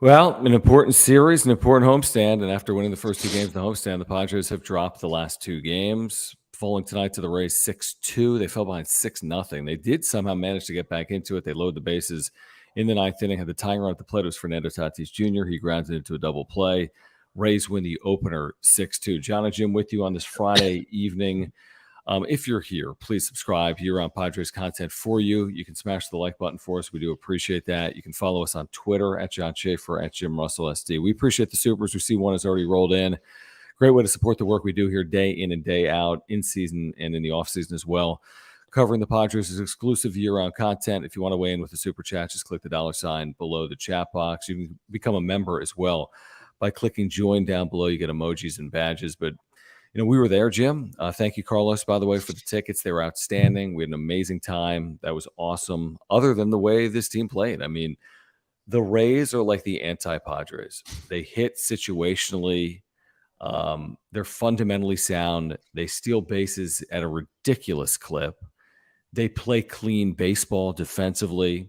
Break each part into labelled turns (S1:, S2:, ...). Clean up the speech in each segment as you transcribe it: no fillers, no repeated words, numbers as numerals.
S1: Well, an important series, an important homestand, and after winning the first two games of the homestand, the Padres have dropped the last two games, falling tonight to the Rays 6-2. They fell behind 6-0. They did somehow manage to get back into it. They load the bases in the ninth inning, had the tying run at the plate. It was Fernando Tatis Jr. He grounded into a double play. Rays win the opener 6-2. John and Jim with you on this Friday evening. If you're here, please subscribe here on Padres content for you. You can smash the like button for us. We do appreciate that. You can follow us on Twitter at John Schaefer, at Jim Russell SD. We appreciate the supers. We see one has already rolled in. Great way to support the work we do here day in and day out, in season and in the off season as well. Covering the Padres is exclusive year-round content. If you want to weigh in with the super chat, just click the $ below the chat box. You can become a member as well by clicking join down below. You get emojis and badges, but we were there, Jim. Thank you, Carlos, by the way, for the tickets. They were outstanding. We had an amazing time. That was awesome. Other than the way this team played. I mean, the Rays are like the anti-Padres. They hit situationally. They're fundamentally sound. They steal bases at a ridiculous clip. They play clean baseball defensively.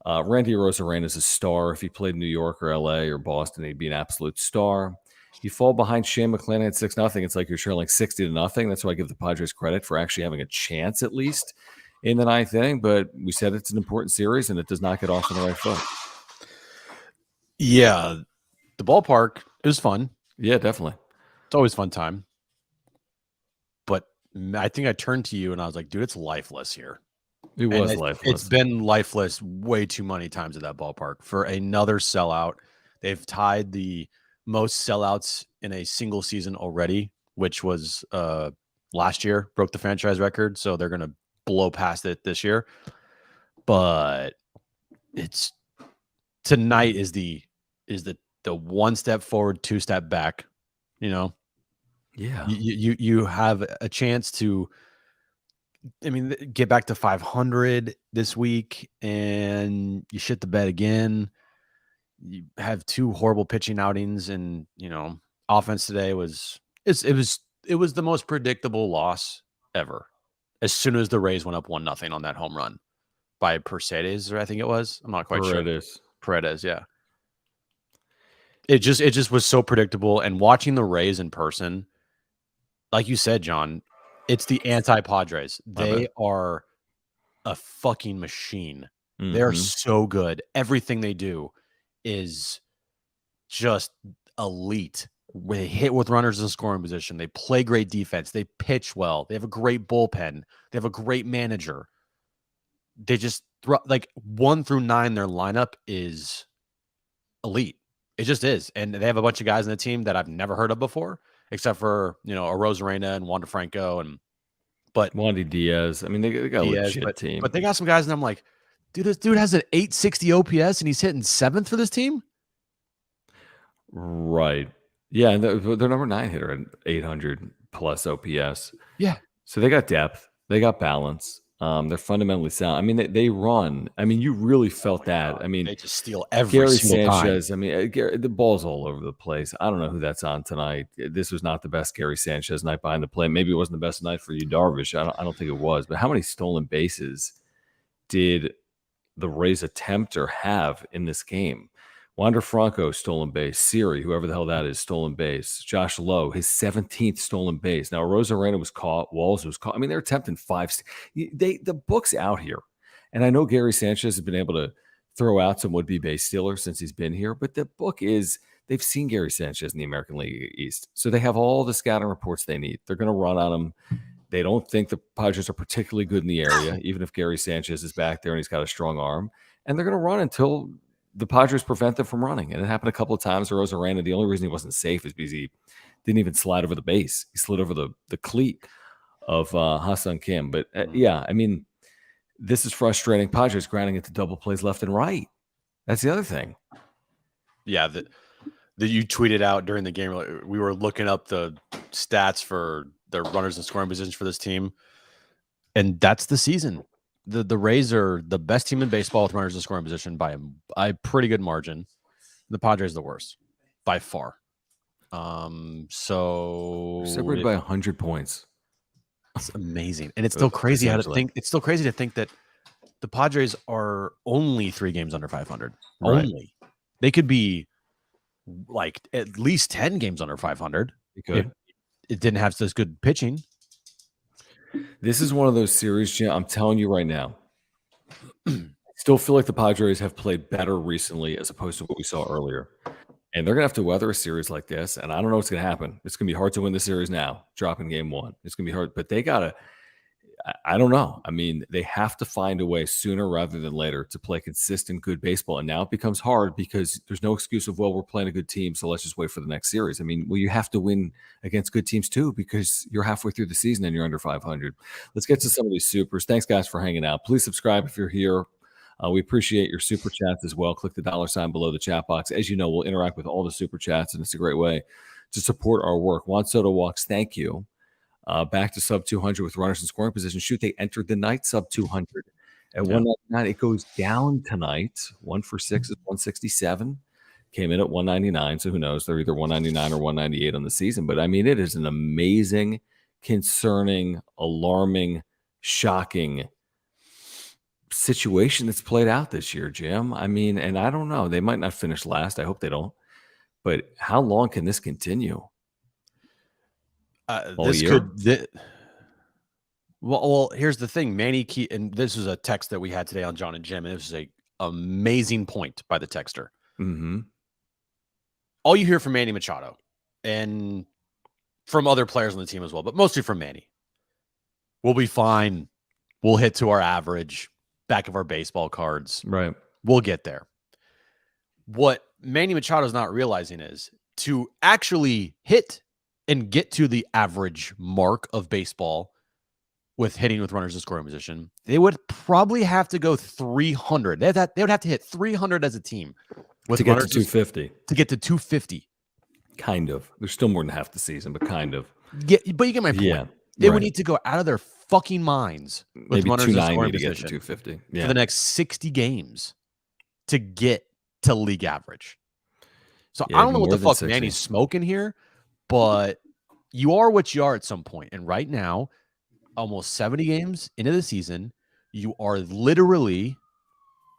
S1: Randy Arozarena is a star. If he played in New York or LA or Boston, he'd be an absolute star. You fall behind Shane McClanahan at 6-0. It's like you're trailing 60-0. That's why I give the Padres credit for actually having a chance, at least in the ninth inning. But we said it's an important series, and it does not get off on the right foot.
S2: Yeah, the ballpark, it was fun.
S1: Yeah, definitely.
S2: It's always a fun time. But I think I turned to you and I was like, dude, it's lifeless here.
S1: It was lifeless.
S2: It's been lifeless way too many times at that ballpark for another sellout. They've tied the most sellouts in a single season already, which was last year, broke the franchise record. So they're going to blow past it this year. But it's tonight is the one step forward, two step back,
S1: Yeah.
S2: You have a chance to, get back to 500 this week and you shit the bed again. You have two horrible pitching outings, and offense today was the most predictable loss ever. As soon as the Rays went up 1-0 on that home run by Paredes, or I think it was, I'm not quite sure. Paredes, yeah. It just was so predictable. And watching the Rays in person, like you said, John, it's the anti-Padres. They are a fucking machine. Mm-hmm. They're so good. Everything they do is just elite. They hit with runners in scoring position. They play great defense. They pitch well. They have a great bullpen. They have a great manager. They just 1 through 9, their lineup is elite. It just is. And they have a bunch of guys in the team that I've never heard of before, except for, Arozarena and Wander Franco but
S1: Wandy Diaz. I mean, they got
S2: Diaz,
S1: a legit team.
S2: But they got some guys, and I'm like, dude, this dude has an 860 OPS, and he's hitting 7th for this team?
S1: Right. Yeah, and they're number 9 hitter at 800 plus OPS.
S2: Yeah.
S1: So they got depth. They got balance. They're fundamentally sound. I mean, they run. I mean, you really felt that. I mean,
S2: they just steal every
S1: Gary
S2: single
S1: Sanchez.
S2: time.
S1: I mean, the ball's all over the place. I don't know who that's on tonight. This was not the best Gary Sanchez night behind the plate. Maybe it wasn't the best night for you, Darvish. I don't think it was. But how many stolen bases did the Rays attempt or have in this game? Wander Franco, stolen base. Siri, whoever the hell that is, stolen base. Josh Lowe, his 17th stolen base. Now, Arozarena was caught. Walls was caught. I mean, they're attempting 5. The book's out here. And I know Gary Sanchez has been able to throw out some would-be base stealers since he's been here. But the book is, they've seen Gary Sanchez in the American League East. So they have all the scouting reports they need. They're going to run on him. They don't think the Padres are particularly good in the area, even if Gary Sanchez is back there and he's got a strong arm. And they're going to run until the Padres prevent them from running. And it happened a couple of times. Arozarena, the only reason he wasn't safe is because he didn't even slide over the base. He slid over the cleat of Ha-Seong Kim. But yeah, I mean, this is frustrating. Padres grinding into double plays left and right. That's the other thing.
S2: Yeah, that you tweeted out during the game. We were looking up the stats for the runners in scoring positions for this team, and that's the season. The Rays are the best team in baseball with runners in scoring position by a pretty good margin. The Padres the worst by far. So
S1: separated by 100 points.
S2: It's amazing, and it's still crazy how to think. It's still crazy to think that the Padres are only 3 games under 500.
S1: Right.
S2: Only They could be like at least 10 games under 500.
S1: You could.
S2: It didn't have such good pitching.
S1: This is one of those series, Jim. I'm telling you right now. I still feel like the Padres have played better recently as opposed to what we saw earlier. And they're going to have to weather a series like this. And I don't know what's going to happen. It's going to be hard to win the series now, dropping game one. It's going to be hard. But they got to, I don't know. I mean, they have to find a way sooner rather than later to play consistent, good baseball. And now it becomes hard because there's no excuse of, well, we're playing a good team, so let's just wait for the next series. I mean, well, you have to win against good teams too because you're halfway through the season and you're under 500. Let's get to some of these supers. Thanks, guys, for hanging out. Please subscribe if you're here. We appreciate your super chats as well. Click the $ below the chat box. As you know, we'll interact with all the super chats, and it's a great way to support our work. Juan Soto walks, thank you. Back to sub 200 with runners in scoring position. Shoot, they entered the night sub 200 at 199. It goes down tonight. 1 for 6 is 167. Came in at 199. So who knows? They're either 199 or 198 on the season. But I mean, it is an amazing, concerning, alarming, shocking situation that's played out this year, Jim. I mean, and I don't know. They might not finish last. I hope they don't. But how long can this continue?
S2: Well, here's the thing, Manny and this is a text that we had today on John and Jim, and this is a amazing point by the texter.
S1: Mm-hmm.
S2: All you hear from Manny Machado and from other players on the team as well, but mostly from Manny. We'll be fine. We'll hit to our average, back of our baseball cards.
S1: Right.
S2: We'll get there. What Manny Machado is not realizing is to actually hit and get to the average mark of baseball with hitting with runners in scoring position, they would probably have to go 300. They would have to hit 300 as a team with
S1: to get to 250.
S2: To get to 250.
S1: Kind of. There's still more than half the season, but kind of.
S2: But you get my point. Yeah, they would need to go out of their fucking minds with
S1: maybe
S2: runners in
S1: 290
S2: scoring
S1: to
S2: position
S1: get to 250
S2: for the next 60 games to get to league average. So I don't know what the fuck Manny's smoking here, but you are what you are at some point. And right now, almost 70 games into the season, you are literally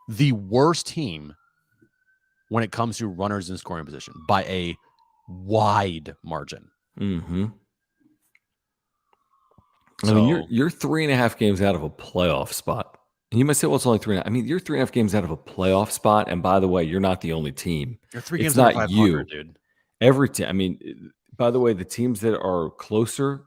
S2: the worst team when it comes to runners in scoring position by a wide margin.
S1: Mm-hmm. I mean, you're 3.5 games out of a playoff spot. And you might say, well, it's only 3.5. I mean, you're 3.5 games out of a playoff spot. And by the way, you're not the only team.
S2: You're 3 games out of 500, dude.
S1: Every team. I mean, by the way, the teams that are closer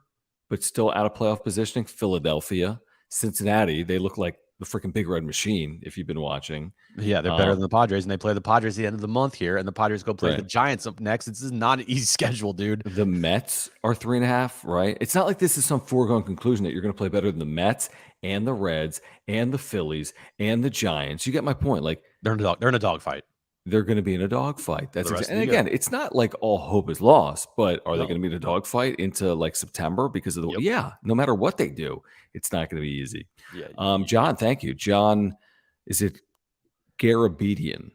S1: but still out of playoff positioning, Philadelphia, Cincinnati, they look like the freaking Big Red Machine, if you've been watching.
S2: Yeah, they're better than the Padres, and they play the Padres at the end of the month here, and the Padres go play the Giants up next. This is not an easy schedule, dude.
S1: The Mets are 3.5, right? It's not like this is some foregone conclusion that you're going to play better than the Mets and the Reds and the Phillies and the Giants. You get my point. Like
S2: they're in a dogfight.
S1: They're going to be in a dogfight. And again, it's not like all hope is lost, but are they going to be in a dogfight into like September because of the no matter what they do, it's not going to be easy. Yeah. John, thank you. John, is it Garabedian?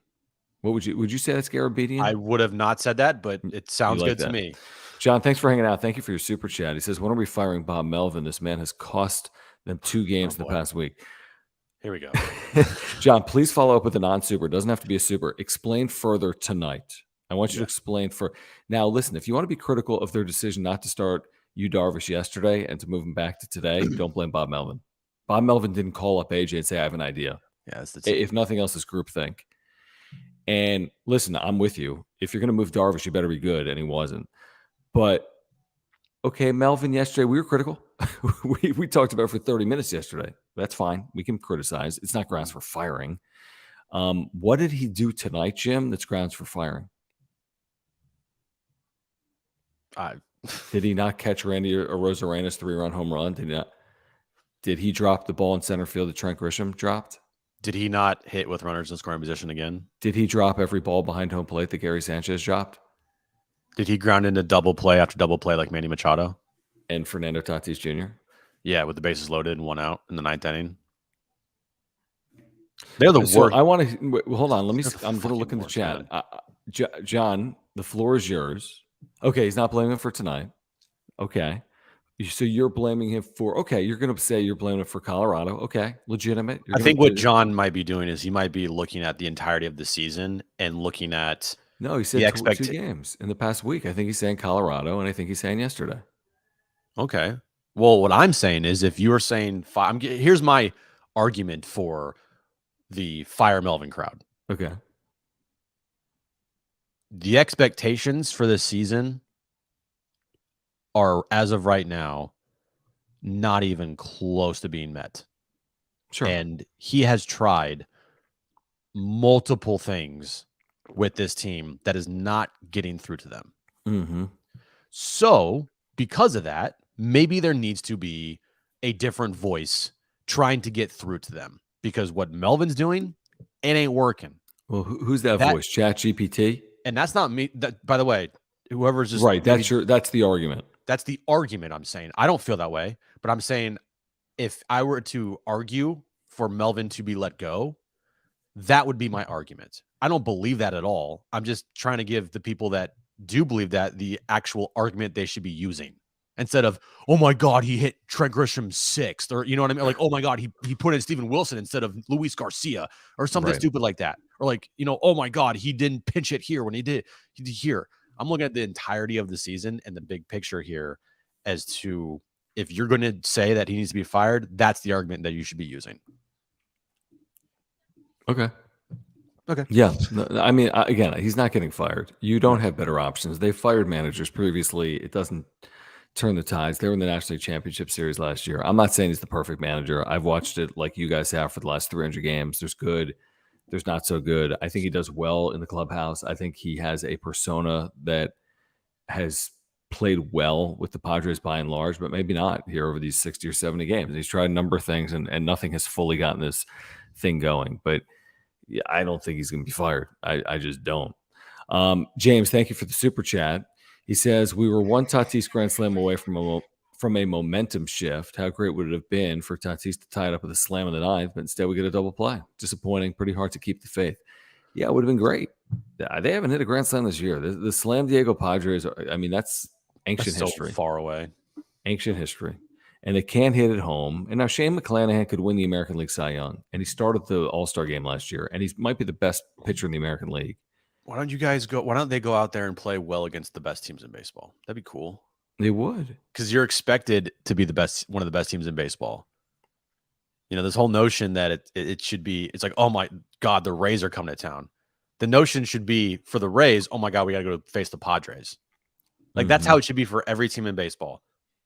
S1: What would you say that's Garabedian?
S2: I would have not said that, but it sounds good to me.
S1: John, thanks for hanging out. Thank you for your super chat. He says, when are we firing Bob Melvin? This man has cost them 2 games in the past week.
S2: Here we go.
S1: John, please follow up with a non-super. It doesn't have to be a super. Explain further tonight. I want you to explain now. Listen, if you want to be critical of their decision not to start Yu Darvish yesterday and to move him back to today, don't blame Bob Melvin. Bob Melvin didn't call up AJ and say, I have an idea.
S2: Yeah,
S1: if nothing else, it's groupthink. And listen, I'm with you. If you're going to move Darvish, you better be good. And he wasn't. But okay, Melvin, yesterday we were critical. we talked about it for 30 minutes yesterday. That's fine. We can criticize. It's not grounds for firing. What did he do tonight, Jim, that's grounds for firing? Did he not catch Randy Arozarena's 3-run home run? Did he drop the ball in center field that Trent Grisham dropped?
S2: Did he not hit with runners in scoring position again?
S1: Did he drop every ball behind home plate that Gary Sanchez dropped?
S2: Did he ground into double play after double play like Manny Machado?
S1: And Fernando Tatis Jr.?
S2: Yeah, with the bases loaded and 1 out in the 9th inning. They're the worst.
S1: I want to hold on. I'm going to look in the chat. John, the floor is yours. Okay, he's not blaming him for tonight. Okay. So you're blaming him for, okay, you're going to say you're blaming him for Colorado. Okay, legitimate.
S2: I think what John might be doing is he might be looking at the entirety of the season and looking at
S1: No, he said two games in the past week. I think he's saying Colorado, and I think he's saying yesterday.
S2: Okay. Well, what I'm saying is if you were saying here's my argument for the fire Melvin crowd.
S1: Okay.
S2: The expectations for this season are, as of right now, not even close to being met.
S1: Sure.
S2: And he has tried multiple things with this team that is not getting through to them.
S1: Mm-hmm.
S2: So, because of that, maybe there needs to be a different voice trying to get through to them, because what Melvin's doing, it ain't working.
S1: Well, who's that voice? ChatGPT?
S2: And that's not me. That, by the way, whoever's just
S1: right. That's the argument.
S2: That's the argument I'm saying. I don't feel that way, but I'm saying if I were to argue for Melvin to be let go, that would be my argument. I don't believe that at all. I'm just trying to give the people that do believe that the actual argument they should be using, instead of, oh my God, he hit Trent Grisham sixth, or you know what I mean? Like, oh my God, he put in Steven Wilson instead of Luis Garcia, or something stupid like that. Or like, oh my God, he didn't pinch it here when he did here. I'm looking at the entirety of the season and the big picture here as to if you're going to say that he needs to be fired, that's the argument that you should be using.
S1: Okay.
S2: Okay.
S1: Yeah. No, I mean, again, he's not getting fired. You don't have better options. They fired managers previously. It doesn't turn the tides. They were in the National League Championship Series last year. I'm not saying he's the perfect manager. I've watched it like you guys have for the last 300 games. There's good. There's not so good. I think he does well in the clubhouse. I think he has a persona that has played well with the Padres by and large, but maybe not here over these 60 or 70 games. He's tried a number of things, and nothing has fully gotten this thing going. But yeah, I don't think he's going to be fired. I just don't. James, thank you for the super chat. He says, we were one Tatis grand slam away from a momentum shift. How great would it have been for Tatis to tie it up with a slam in the ninth, but instead we get a double play. Disappointing, pretty hard to keep the faith. Yeah, it would have been great. They haven't hit a grand slam this year. The Slam Diego Padres, I mean, that's ancient history.
S2: So far away.
S1: Ancient history. And they can't hit at home. And now Shane McClanahan could win the American League Cy Young. And he started the All-Star game last year. And he might be the best pitcher in the American League.
S2: Why don't they go out there and play well against the best teams in baseball? That'd be cool.
S1: They would.
S2: Because you're expected to be one of the best teams in baseball. This whole notion that it should be, it's like, oh my God, the Rays are coming to town. The notion should be for the Rays, oh my God, we got to go face the Padres. Like, that's how it should be for every team in baseball.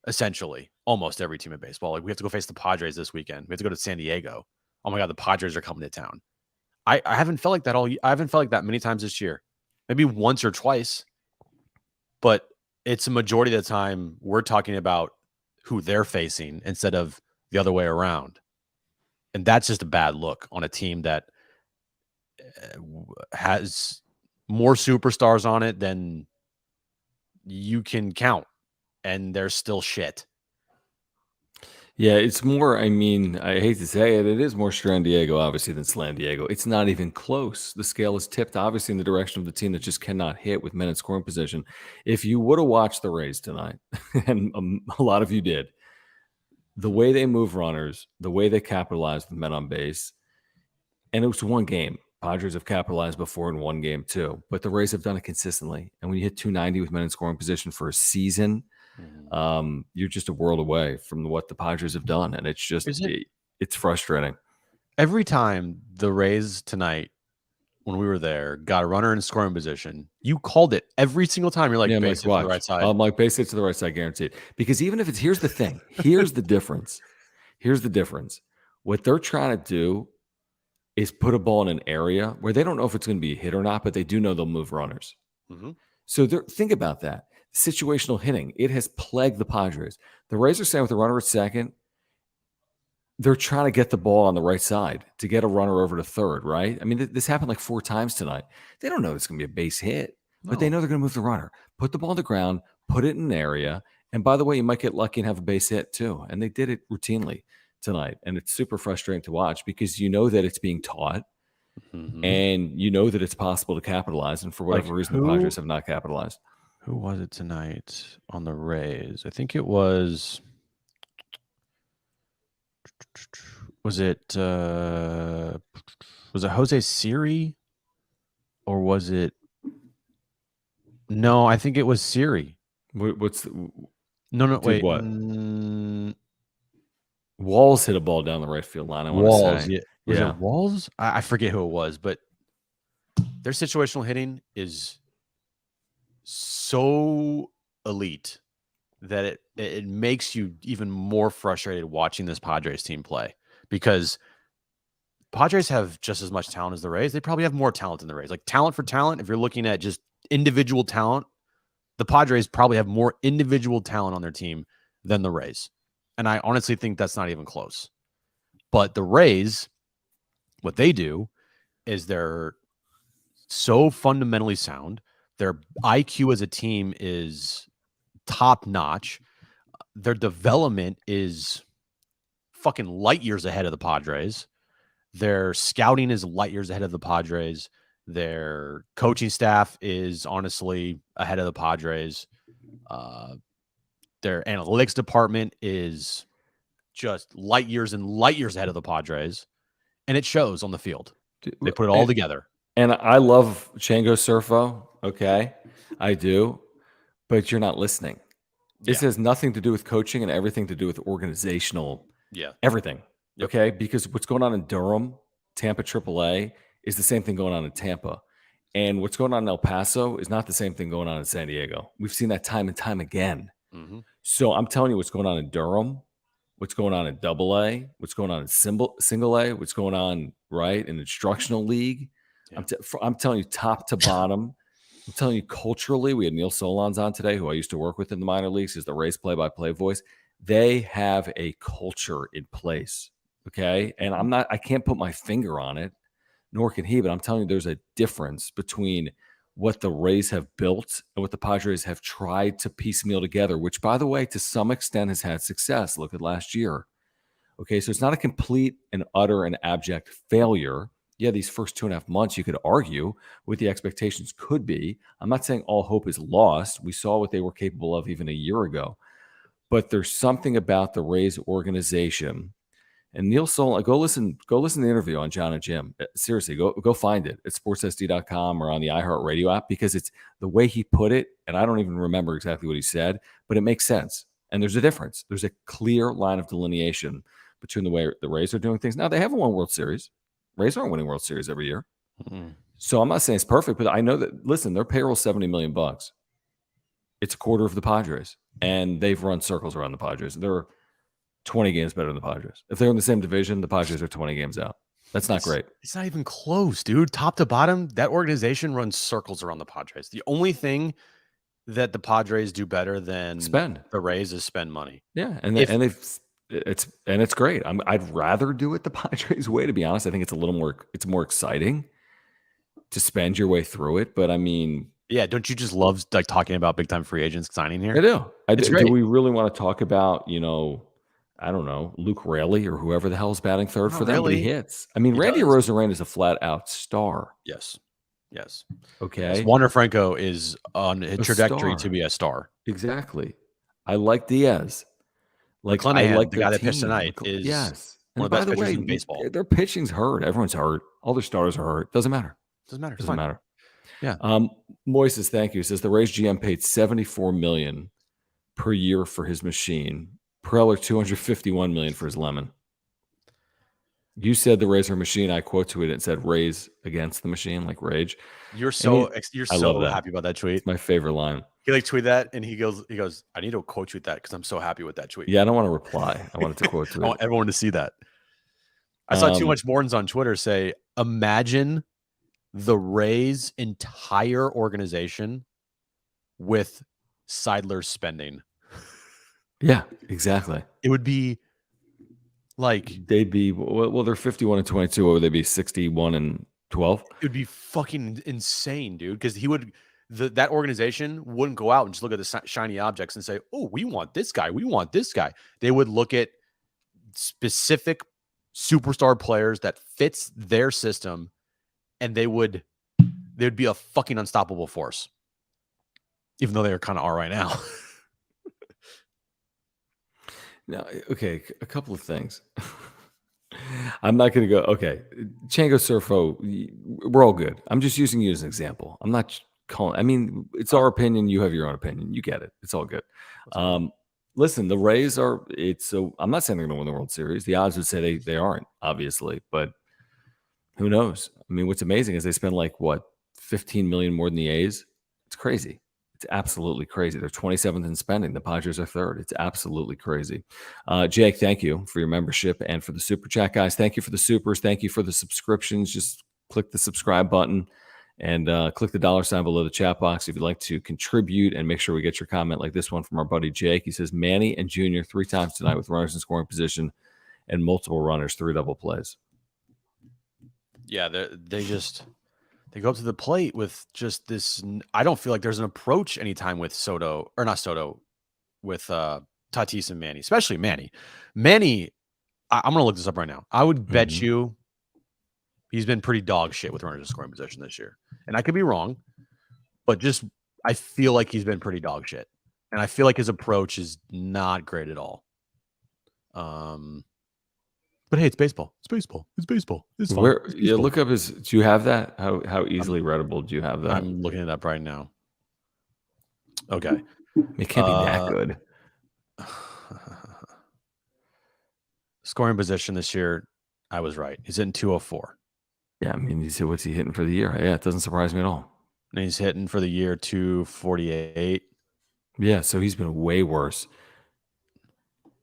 S2: Essentially, almost every team in baseball. Like, we have to go face the Padres this weekend. We have to go to San Diego. Oh my God, the Padres are coming to town. I haven't felt like that I haven't felt like that many times this year. Maybe once or twice. But it's a majority of the time we're talking about who they're facing instead of the other way around. And that's just a bad look on a team that has more superstars on it than you can count. And they're still shit.
S1: Yeah, it's more, I mean, I hate to say it, it is more San Diego, obviously, than Slam Diego. It's not even close. The scale is tipped, obviously, in the direction of the team that just cannot hit with men in scoring position. If you would have watched the Rays tonight, and a lot of you did, the way they move runners, the way they capitalize with men on base, and it was one game. Padres have capitalized before in one game too, but the Rays have done it consistently. And when you hit 290 with men in scoring position for a season, you're just a world away from what the Padres have done. And it's just, it's frustrating.
S2: Every time the Rays tonight, when we were there, got a runner in scoring position, you called it every single time. You're like, base hit to the right side.
S1: I'm like, base hit to the right side, guaranteed. Because even if it's, here's the thing, here's the difference. Here's the difference. What they're trying to do is put a ball in an area where they don't know if it's going to be a hit or not, but they do know they'll move runners. Mm-hmm. So think about that. Situational hitting, it has plagued the Padres. The Rays are saying with the runner at second, they're trying to get the ball on the right side to get a runner over to third, right? I mean, this happened like 4 times tonight. They don't know it's going to be a base hit, but they know they're going to move the runner. Put the ball on the ground, put it in an area, and by the way, you might get lucky and have a base hit too. And they did it routinely tonight, and it's super frustrating to watch because you know that it's being taught, and you know that it's possible to capitalize, and for whatever reason, the Padres have not capitalized.
S2: Who was it tonight on the Rays? I think it was. Was it Jose Siri or was it? No, I think it was Siri.
S1: What's
S2: No, wait.
S1: what? Walls hit a ball down the right field line. I want to
S2: Walls.
S1: say,
S2: Yeah. Was it Walls? I forget who it was, but their situational hitting is so elite that it makes you even more frustrated watching this Padres team play, because Padres have just as much talent as the Rays. They probably have more talent than the Rays. Like talent for talent, if you're looking at just individual talent, the Padres probably have more individual talent on their team than the Rays. And I honestly think that's not even close. But the Rays, what they do is they're so fundamentally sound. Their IQ as a team is top notch. Their development is fucking light years ahead of the Padres. Their scouting is light years ahead of the Padres. Their coaching staff is honestly ahead of the Padres. Their analytics department is just light years ahead of the Padres. And it shows on the field. They put it all together.
S1: And I love Chango Surfo. Okay. I do. But you're not listening. This has nothing to do with coaching and everything to do with organizational. Everything. Yep. Okay. Because what's going on in Durham, Tampa AAA, is the same thing going on in Tampa. And what's going on in El Paso is not the same thing going on in San Diego. We've seen that time and time again. Mm-hmm. So I'm telling you what's going on in Durham, what's going on in AA, what's going on in single A, what's going on, right, in instructional league. Yeah. I'm telling you top to bottom. I'm telling you culturally, we had Neil Solondz on today, who I used to work with in the minor leagues. He's the Rays play-by-play voice. They have a culture in place, okay? And I can't put my finger on it, nor can he, but I'm telling you there's a difference between what the Rays have built and what the Padres have tried to piecemeal together, which, by the way, to some extent has had success. Look at last year. Okay, so it's not a complete and utter and abject failure. Yeah, these first 2.5 months, you could argue what the expectations could be. I'm not saying all hope is lost. We saw what they were capable of even a year ago. But there's something about the Rays organization. And Neil Solondz, go listen to the interview on John and Jim. Seriously, go find it at sportssd.com or on the iHeartRadio app, because it's the way he put it, and I don't even remember exactly what he said, but it makes sense. And there's a difference. There's a clear line of delineation between the way the Rays are doing things. Now, they haven't won World Series. Rays aren't winning World Series every year. Mm-hmm. So I'm not saying it's perfect, but I know that, listen, their payroll is $70 million. It's a quarter of the Padres, and they've run circles around the Padres. They're 20 games better than the Padres. If they're in the same division, the Padres are 20 games out. That's not great.
S2: It's not even close, dude. Top to bottom, that organization runs circles around the Padres. The only thing that the Padres do better than the Rays is spend money.
S1: Yeah, it's great. I'd rather do it the Padres way, to be honest. I think it's more exciting to spend your way through it. But I mean,
S2: yeah, don't you just love like talking about big time free agents signing here?
S1: I do. It's great. Do we really want to talk about, I don't know, Luke Raley or whoever the hell is batting third for them, but he hits. I mean, Randy Arozarena is a flat out star.
S2: Yes.
S1: Okay.
S2: Wander Franco is on a trajectory to be a star.
S1: Exactly. I like Diaz.
S2: Like McClanahan, I like the guy that pitched tonight is one of the best pitchers in baseball.
S1: Their pitching's hurt. Everyone's hurt. All their stars are hurt. Doesn't matter. Doesn't matter.
S2: Yeah.
S1: Moises, thank you. He says the Rays GM paid $74 million per year for his machine. Preller $251 million for his lemon. You said the Rays are a machine. I quote tweeted and said Rays against the machine, like rage.
S2: You're so happy about that tweet.
S1: It's my favorite line.
S2: He tweeted that and he goes, I need to quote tweet that because I'm so happy with that tweet.
S1: Yeah, I don't want to reply. I wanted to quote tweet.
S2: I want everyone to see that. I saw Too Much Morns on Twitter say, imagine the Rays' entire organization with Seidler's spending.
S1: Yeah, exactly.
S2: It would be like
S1: they'd be they're 51-22. What would they be? 61-12.
S2: It would be fucking insane, dude. Because that organization wouldn't go out and just look at the shiny objects and say, "Oh, we want this guy. We want this guy." They would look at specific superstar players that fits their system, and they'd be a fucking unstoppable force. even though they kind of are right now.
S1: Now, okay, a couple of things. I'm not going to go, okay, Chango Surfo, we're all good. I'm just using you as an example. I'm not calling, I mean, it's our opinion. You have your own opinion. You get it. It's all good. Listen, the Rays are, I'm not saying they're going to win the World Series. The odds would say they aren't, obviously, but who knows? I mean, what's amazing is they spend like, what, 15 million more than the A's? It's crazy. It's absolutely crazy. They're 27th in spending. The Padres are third. It's absolutely crazy. Jake, thank you for your membership and for the super chat, guys. Thank you for the supers. Thank you for the subscriptions. Just click the subscribe button and click the $ below the chat box if you'd like to contribute, and make sure we get your comment like this one from our buddy Jake. He says, Manny and Junior 3 times tonight with runners in scoring position and multiple runners, 3 double plays.
S2: Yeah, they go up to the plate with just this. I don't feel like there's an approach anytime with Soto, or not Soto, with Tatis and Manny, especially Manny. Manny, I'm going to look this up right now. I would bet you he's been pretty dog shit with runners in scoring position this year. And I could be wrong, but just I feel like he's been pretty dog shit. And I feel like his approach is not great at all. But hey, it's baseball. It's baseball. It's baseball. It's fun. It's
S1: yeah, look up his. Do you have that? How easily readable do you have that?
S2: I'm looking it up right now. Okay.
S1: It can't be that good.
S2: Scoring position this year, I was right. He's hitting 204.
S1: Yeah, I mean, what's he hitting for the year? Yeah, it doesn't surprise me at all.
S2: And he's hitting for the year 248.
S1: Yeah, so he's been way worse.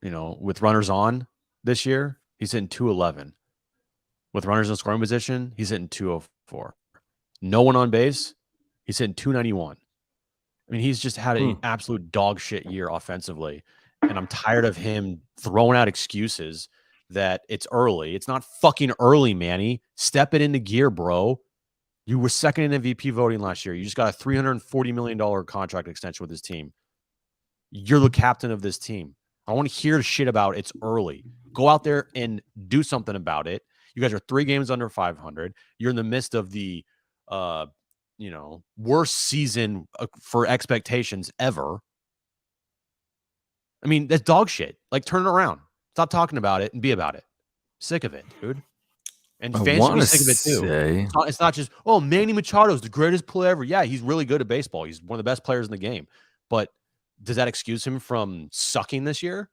S2: You know, with runners on this year, he's hitting 211. With runners in scoring position, he's hitting 204. No one on base, he's hitting 291. I mean, he's just had an absolute dog shit year offensively. And I'm tired of him throwing out excuses that it's early. It's not fucking early, Manny. Step it into gear, bro. You were second in MVP voting last year. You just got a $340 million contract extension with this team. You're the captain of this team. I want to hear shit about it's early. Go out there and do something about it. You guys are 3 games under 500. You're in the midst of the, worst season for expectations ever. I mean, that's dog shit. Like, turn it around. Stop talking about it and be about it. Sick of it, dude. And fans should be sick of it too. It's not just, oh, Manny Machado is the greatest player ever. Yeah, he's really good at baseball. He's one of the best players in the game. But does that excuse him from sucking this year?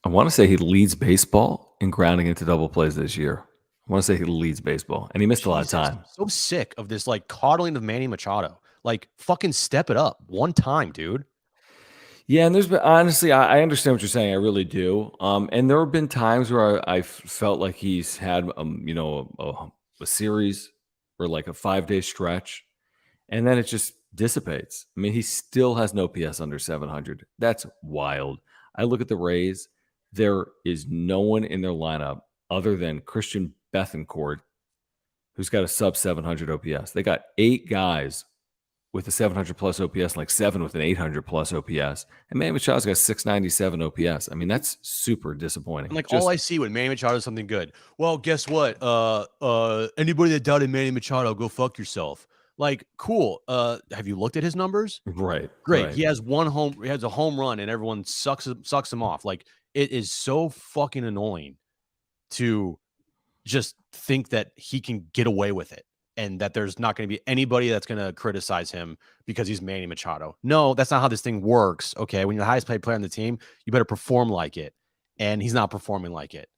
S1: I want to say he leads baseball in grounding into double plays this year. I want to say he leads baseball, and he missed a lot of time.
S2: I'm so sick of this, like, coddling of Manny Machado. Like, fucking step it up one time, dude.
S1: Yeah, and there's been, honestly, I understand what you're saying. I really do. And there have been times where I felt like he's had, a series or like a 5-day stretch, and then it just dissipates. I mean, he still has no PS under 700. That's wild. I look at the Rays. There is no one in their lineup other than Christian Bethancourt, who's got a sub 700 OPS. They got 8 guys with a 700 plus OPS, and like 7 with an 800 plus OPS. And Manny Machado's got 697 OPS. I mean, that's super disappointing.
S2: And all I see when Manny Machado is something good. Well, guess what? Anybody that doubted Manny Machado, go fuck yourself. Like, cool. Have you looked at his numbers?
S1: Right.
S2: Great.
S1: Right.
S2: He has a home run, and everyone sucks him off. Like, it is so fucking annoying to just think that he can get away with it, and that there's not going to be anybody that's going to criticize him because he's Manny Machado. No, that's not how this thing works. Okay. When you're the highest paid player on the team, you better perform like it. And he's not performing like it.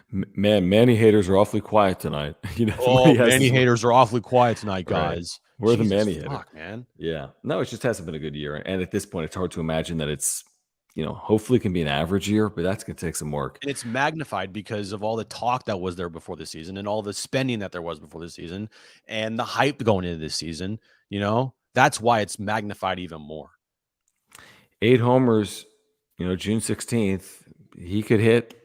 S1: Man, Manny haters are awfully quiet tonight.
S2: Manny haters are awfully quiet tonight, guys.
S1: Right. We're the Manny haters,
S2: man.
S1: Yeah. No, it just hasn't been a good year. And at this point, it's hard to imagine that it's, hopefully it can be an average year, but that's going to take some work.
S2: And it's magnified because of all the talk that was there before the season, and all the spending that there was before the season, and the hype going into this season. That's why it's magnified even more.
S1: 8 homers, June 16th, he could hit,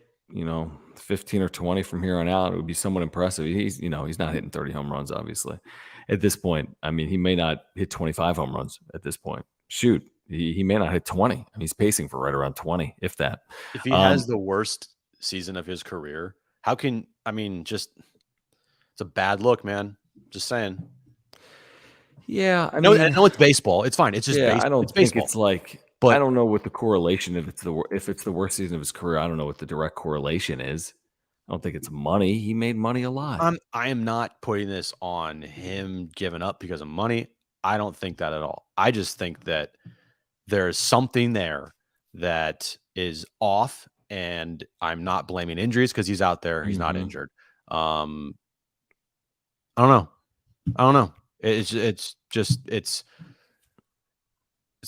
S1: 15 or 20 from here on out. It would be somewhat impressive. He's not hitting 30 home runs, obviously, at this point. I mean, he may not hit 25 home runs at this point. Shoot, he may not hit 20. I mean, he's pacing for right around 20, if that.
S2: If he has the worst season of his career, it's a bad look, man. Just saying.
S1: Yeah, I
S2: No, I
S1: mean,
S2: know it's baseball. It's fine. It's just
S1: yeah, I
S2: it's
S1: don't think
S2: baseball.
S1: it's like I
S2: But
S1: don't know what the correlation if it's the worst season of his career. I don't know what the direct correlation is. I don't think it's money. He made money a lot.
S2: I am not putting this on him giving up because of money. I don't think that at all. I just think that there's something there that is off, and I'm not blaming injuries because he's out there. He's not
S1: Mhm.
S2: injured. I don't know. I don't know. It's just it's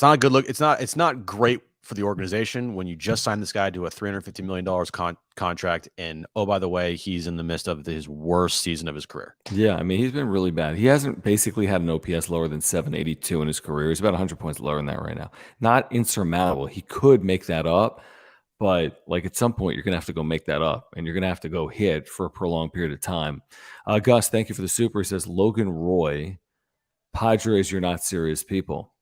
S2: not a good look. It's not great for the organization when you just signed this guy to a $350 million contract, and oh, by the way, he's in the midst of his worst season of his career.
S1: Yeah, I mean, he's been really bad. He hasn't basically had an OPS lower than 782 in his career. He's about 100 points lower than that right now. Not insurmountable. He could make that up, but like at some point, you're going to have to go make that up, and you're going to have to go hit for a prolonged period of time. Gus, thank you for the super. He says, Logan Roy, Padres, you're not serious people.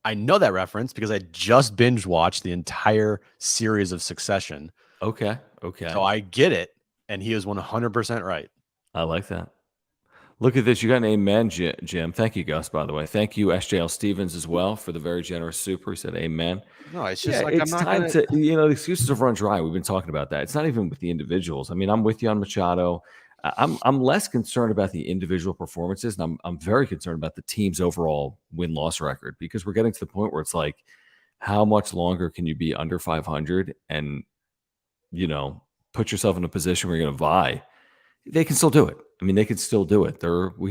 S2: I know that reference because I just binge watched the entire series of Succession.
S1: Okay. Okay.
S2: So I get it. And he is 100% right.
S1: I like that. Look at this. You got an amen, Jim. Thank you, Gus, by the way. Thank you, SJL Stevens, as well, for the very generous super. He said amen.
S2: No, it's just
S1: Yeah,
S2: like I'm
S1: it's
S2: not
S1: time
S2: going
S1: to, the excuses have run dry. We've been talking about that. It's not even with the individuals. I mean, I'm with you on Machado. I'm less concerned about the individual performances, and I'm very concerned about the team's overall win-loss record because we're getting to the point where it's like, how much longer can you be under 500 and, put yourself in a position where you're going to vie? They can still do it. I mean, they can still do it.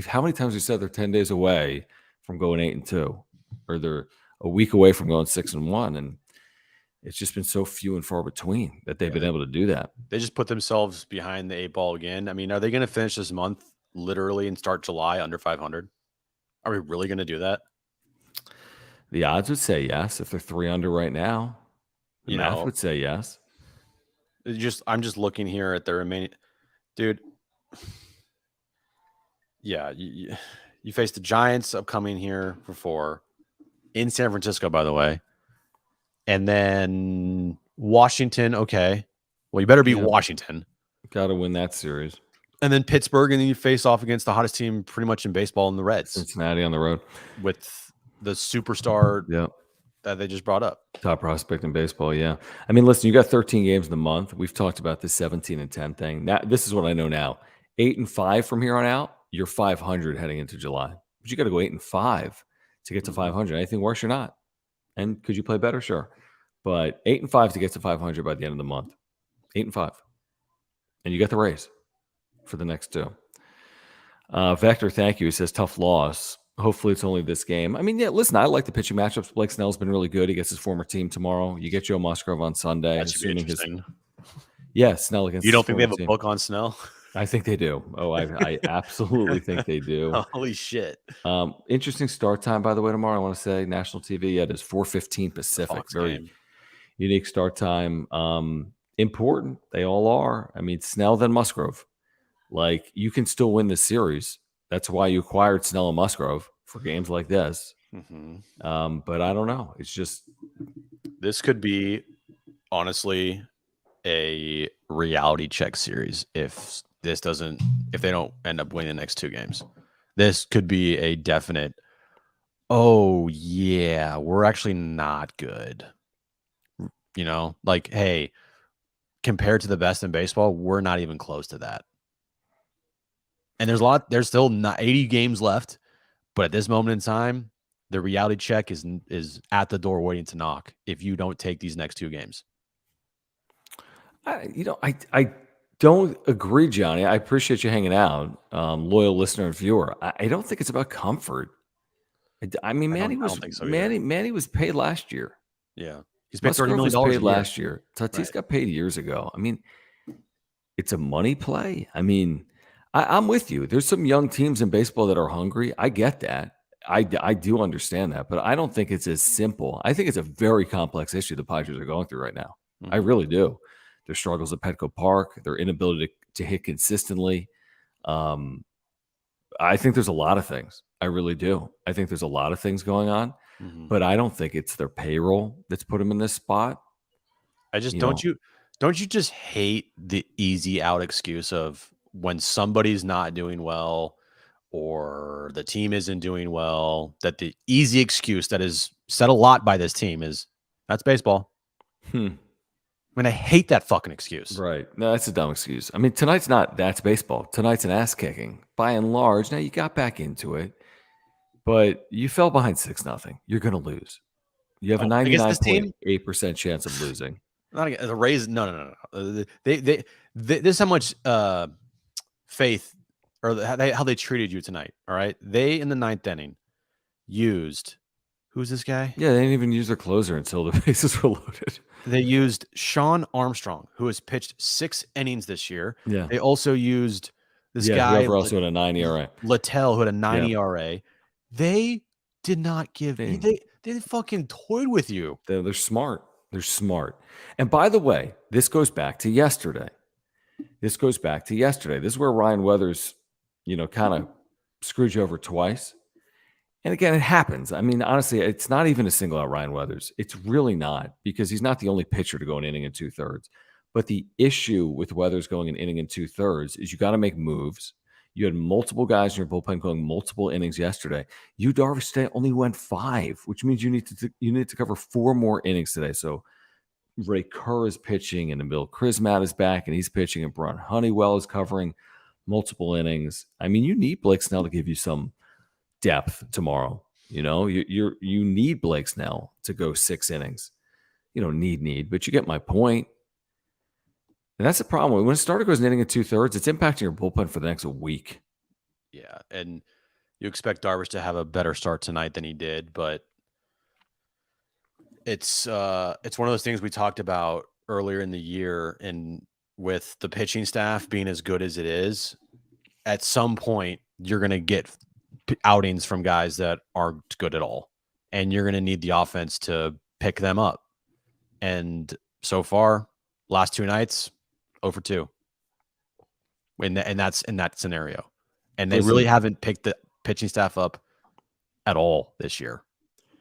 S1: How many times we said they're 10 days away from going 8-2, or they're a week away from going 6-1, and it's just been so few and far between that they've been able to do that.
S2: They just put themselves behind the 8 ball again. I mean, are they going to finish this month literally and start July under 500? Are we really going to do that?
S1: The odds would say yes if they're 3 under right now. The math would say yes.
S2: I'm just looking here at the remaining, dude. Yeah, you face the Giants upcoming here for 4 in San Francisco, by the way, and then Washington. Okay, well, you better beat Washington.
S1: Got to win that series.
S2: And then Pittsburgh, and then you face off against the hottest team pretty much in baseball in the Reds.
S1: Cincinnati on the road
S2: with the superstar that they just brought up.
S1: Top prospect in baseball, yeah. I mean, listen, you got 13 games in the month. We've talked about this 17-10 thing. Now, this is what I know now. 8-5 from here on out, you're 500 heading into July. But you got to go 8-5 to get to 500. Anything worse, you're not. And could you play better? Sure. But 8-5 to get to 500 by the end of the month. 8-5. And you got the raise for the next 2. Vector, thank you. He says, tough loss. Hopefully it's only this game. I mean, yeah, listen, I like the pitching matchups. Blake Snell's been really good. He gets his former team tomorrow. You get Joe Musgrove on Sunday.
S2: That should be interesting.
S1: Snell against
S2: You don't think they have a book on Snell?
S1: I think they do. Oh, I absolutely think they do.
S2: Holy shit.
S1: Interesting start time, by the way, tomorrow. I want to say national TV. Yeah, it is 4:15 Pacific. Very unique start time. Important. They all are. I mean, Snell, then Musgrove. Like, you can still win this series. That's why you acquired Snell and Musgrove for games like this. But I don't know. It's just,
S2: this could be, honestly, a reality check series if they don't end up winning the next 2 games. This could be a definite, oh yeah, we're actually not good. Like, hey, compared to the best in baseball, we're not even close to that. And there's still not 80 games left, but at this moment in time, the reality check is at the door waiting to knock if you don't take these next 2 games.
S1: I don't agree, Johnny. I appreciate you hanging out, loyal listener and viewer. I don't think it's about comfort. I mean, Manny was paid last year.
S2: Yeah, he's paid $30 million
S1: paid last year. Tatis got paid years ago. I mean, it's a money play. I mean, I'm with you. There's some young teams in baseball that are hungry. I get that. I do understand that, but I don't think it's as simple. I think it's a very complex issue the Padres are going through right now. I really do. Their struggles at Petco Park, their inability to hit consistently. I think there's a lot of things. I really do. I think there's a lot of things going on, but I don't think it's their payroll that's put them in this spot.
S2: I just don't you just hate the easy out excuse of when somebody's not doing well or the team isn't doing well, that the easy excuse that is said a lot by this team is that's baseball. I mean, I hate that fucking excuse.
S1: Right. No, that's a dumb excuse. I mean, tonight's not that's baseball. Tonight's an ass kicking. By and large, now you got back into it, but you fell behind 6-0. You're going to lose. You have a
S2: Against this team?
S1: 99.8% chance of losing.
S2: Not against the Rays. No. This is how much faith or how they treated you tonight. All right. They in the 9th inning used who's this guy?
S1: Yeah, they didn't even use their closer until the bases were loaded.
S2: They used Sean Armstrong, who has pitched 6 innings this year.
S1: Yeah.
S2: They also used this guy
S1: whoever also had a 9 ERA.
S2: Littell, who had a 9 ERA. They did not give they fucking toyed with you.
S1: They're smart. They're smart. And by the way, this goes back to yesterday. This is where Ryan Weathers, kind of screwed you over twice. And again, it happens. I mean, honestly, it's not even a single out Ryan Weathers. It's really not, because he's not the only pitcher to go an inning and 2/3. But the issue with Weathers going an inning and 2/3 is you got to make moves. You had multiple guys in your bullpen going multiple innings yesterday. You, Darvish, today only went 5, which means you need to cover 4 more innings today. So Ray Kerr is pitching, and Emil Krismat is back, and he's pitching, and Braun Honeywell is covering multiple innings. I mean, you need Blake Snell to give you some depth tomorrow. You need Blake Snell to go 6 innings. You don't need, but you get my point. And that's the problem. When a starter goes an inning and 2/3, it's impacting your bullpen for the next week.
S2: Yeah, and you expect Darvish to have a better start tonight than he did, but it's one of those things we talked about earlier in the year, and with the pitching staff being as good as it is, at some point you're going to get outings from guys that aren't good at all, and you're going to need the offense to pick them up. And so far, last 2 nights, 0 for 2. And that's in that scenario. And they really haven't picked the pitching staff up at all this year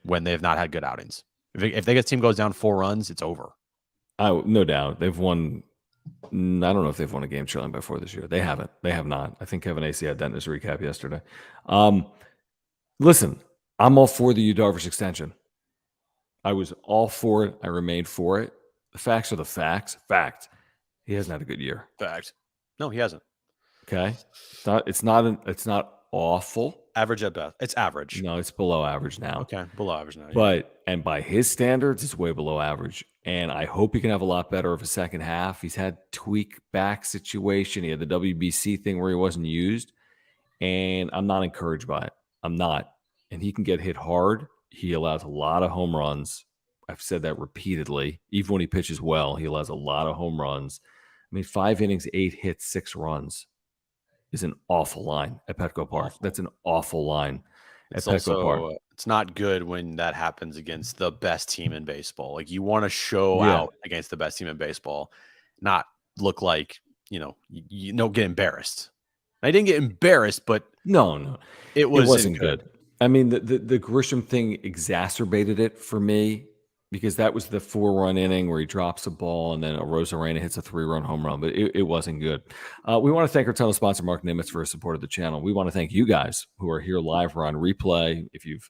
S2: when they have not had good outings. If the team goes down 4 runs, it's over.
S1: No doubt. They've won. I don't know if they've won a game trailing by 4 this year. They haven't. They have not. I think Kevin Acee had that in his recap yesterday. Listen, I'm all for the Yu Darvish extension. I was all for it. I remained for it. The facts are the facts. Fact. He hasn't had a good year.
S2: Fact. No, he hasn't.
S1: Okay. It's not awful.
S2: Average at best. It's average.
S1: No, it's below average now.
S2: Okay, below average now.
S1: Yeah. And by his standards, it's way below average. And I hope he can have a lot better of a second half. He's had tweak back situation. He had the WBC thing where he wasn't used. And I'm not encouraged by it. I'm not. And he can get hit hard. He allows a lot of home runs. I've said that repeatedly. Even when he pitches well, he allows a lot of home runs. I mean, 5 innings, 8 hits, 6 runs is an awful line at Petco Park. Awful. That's an awful line at Petco Park.
S2: It's not good when that happens against the best team in baseball. Like, you want to show out against the best team in baseball, not look like, you don't get embarrassed. I didn't get embarrassed, but
S1: no,
S2: it wasn't good.
S1: I mean, the Grisham thing exacerbated it for me, because that was the 4-run inning where he drops a ball and then Arozarena hits a 3-run home run, but it wasn't good. We want to thank our title sponsor, Mark Nimitz, for his support of the channel. We want to thank you guys who are here live or on replay. If you've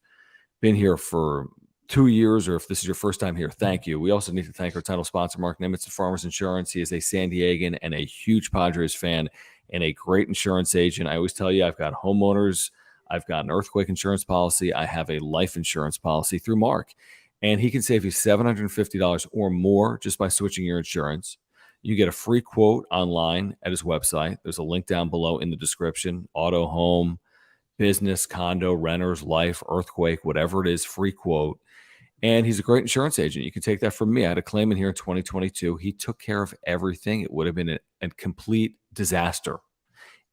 S1: been here for 2 years, or if this is your first time here, thank you. We also need to thank our title sponsor, Mark Nimitz of Farmers Insurance. He is a San Diegan and a huge Padres fan and a great insurance agent. I always tell you, I've got homeowners, I've got an earthquake insurance policy, I have a life insurance policy through Mark. And he can save you $750 or more just by switching your insurance. You get a free quote online at his website. There's a link down below in the description. Auto, home, business, condo, renters, life, earthquake, whatever it is, free quote. And he's a great insurance agent. You can take that from me. I had a claim in here in 2022. He took care of everything. It would have been a complete disaster.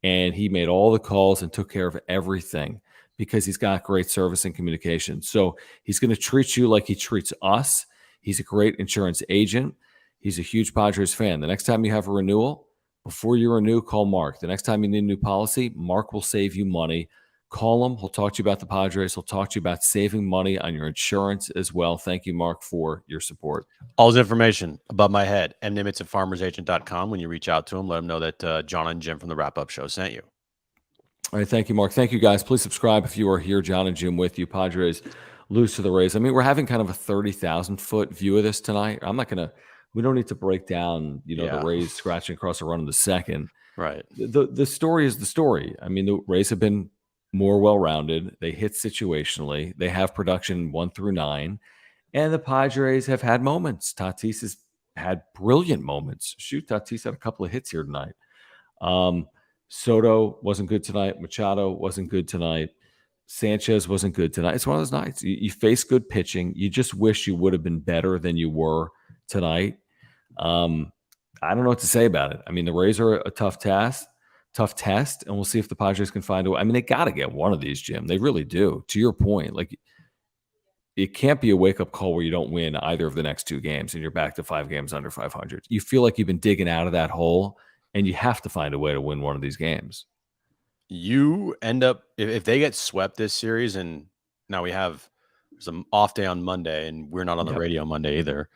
S1: And he made all the calls and took care of everything, because he's got great service and communication. So he's going to treat you like he treats us. He's a great insurance agent. He's a huge Padres fan. The next time you have a renewal, before you renew, call Mark. The next time you need a new policy, Mark will save you money. Call him. He'll talk to you about the Padres. He'll talk to you about saving money on your insurance as well. Thank you, Mark, for your support.
S2: All his information above my head, mnimitz at farmersagent.com. When you reach out to him, let him know that John and Jim from the Wrap Up Show sent you.
S1: All right, thank you, Mark. Thank you, guys. Please subscribe if you are here. John and Jim with you. Padres lose to the Rays. I mean, we're having kind of a 30,000-foot view of this tonight. We don't need to break down, the Rays scratching across a run in the second.
S2: Right.
S1: The story is the story. I mean, the Rays have been more well-rounded. They hit situationally. They have production 1 through 9. And the Padres have had moments. Tatis has had brilliant moments. Shoot, Tatis had a couple of hits here tonight. Soto wasn't good tonight. Machado wasn't good tonight. Sanchez wasn't good tonight. It's one of those nights. You face good pitching. You just wish you would have been better than you were tonight. I don't know what to say about it. I mean, the Rays are a tough test, and we'll see if the Padres can find a way. I mean, they got to get one of these, Jim. They really do. To your point, like, it can't be a wake-up call where you don't win either of the next 2 games and you're back to 5 games under 500. You feel like you've been digging out of that hole, and you have to find a way to win one of these games.
S2: You end up, if they get swept this series, and now there's an off day on Monday, and we're not on the radio Monday either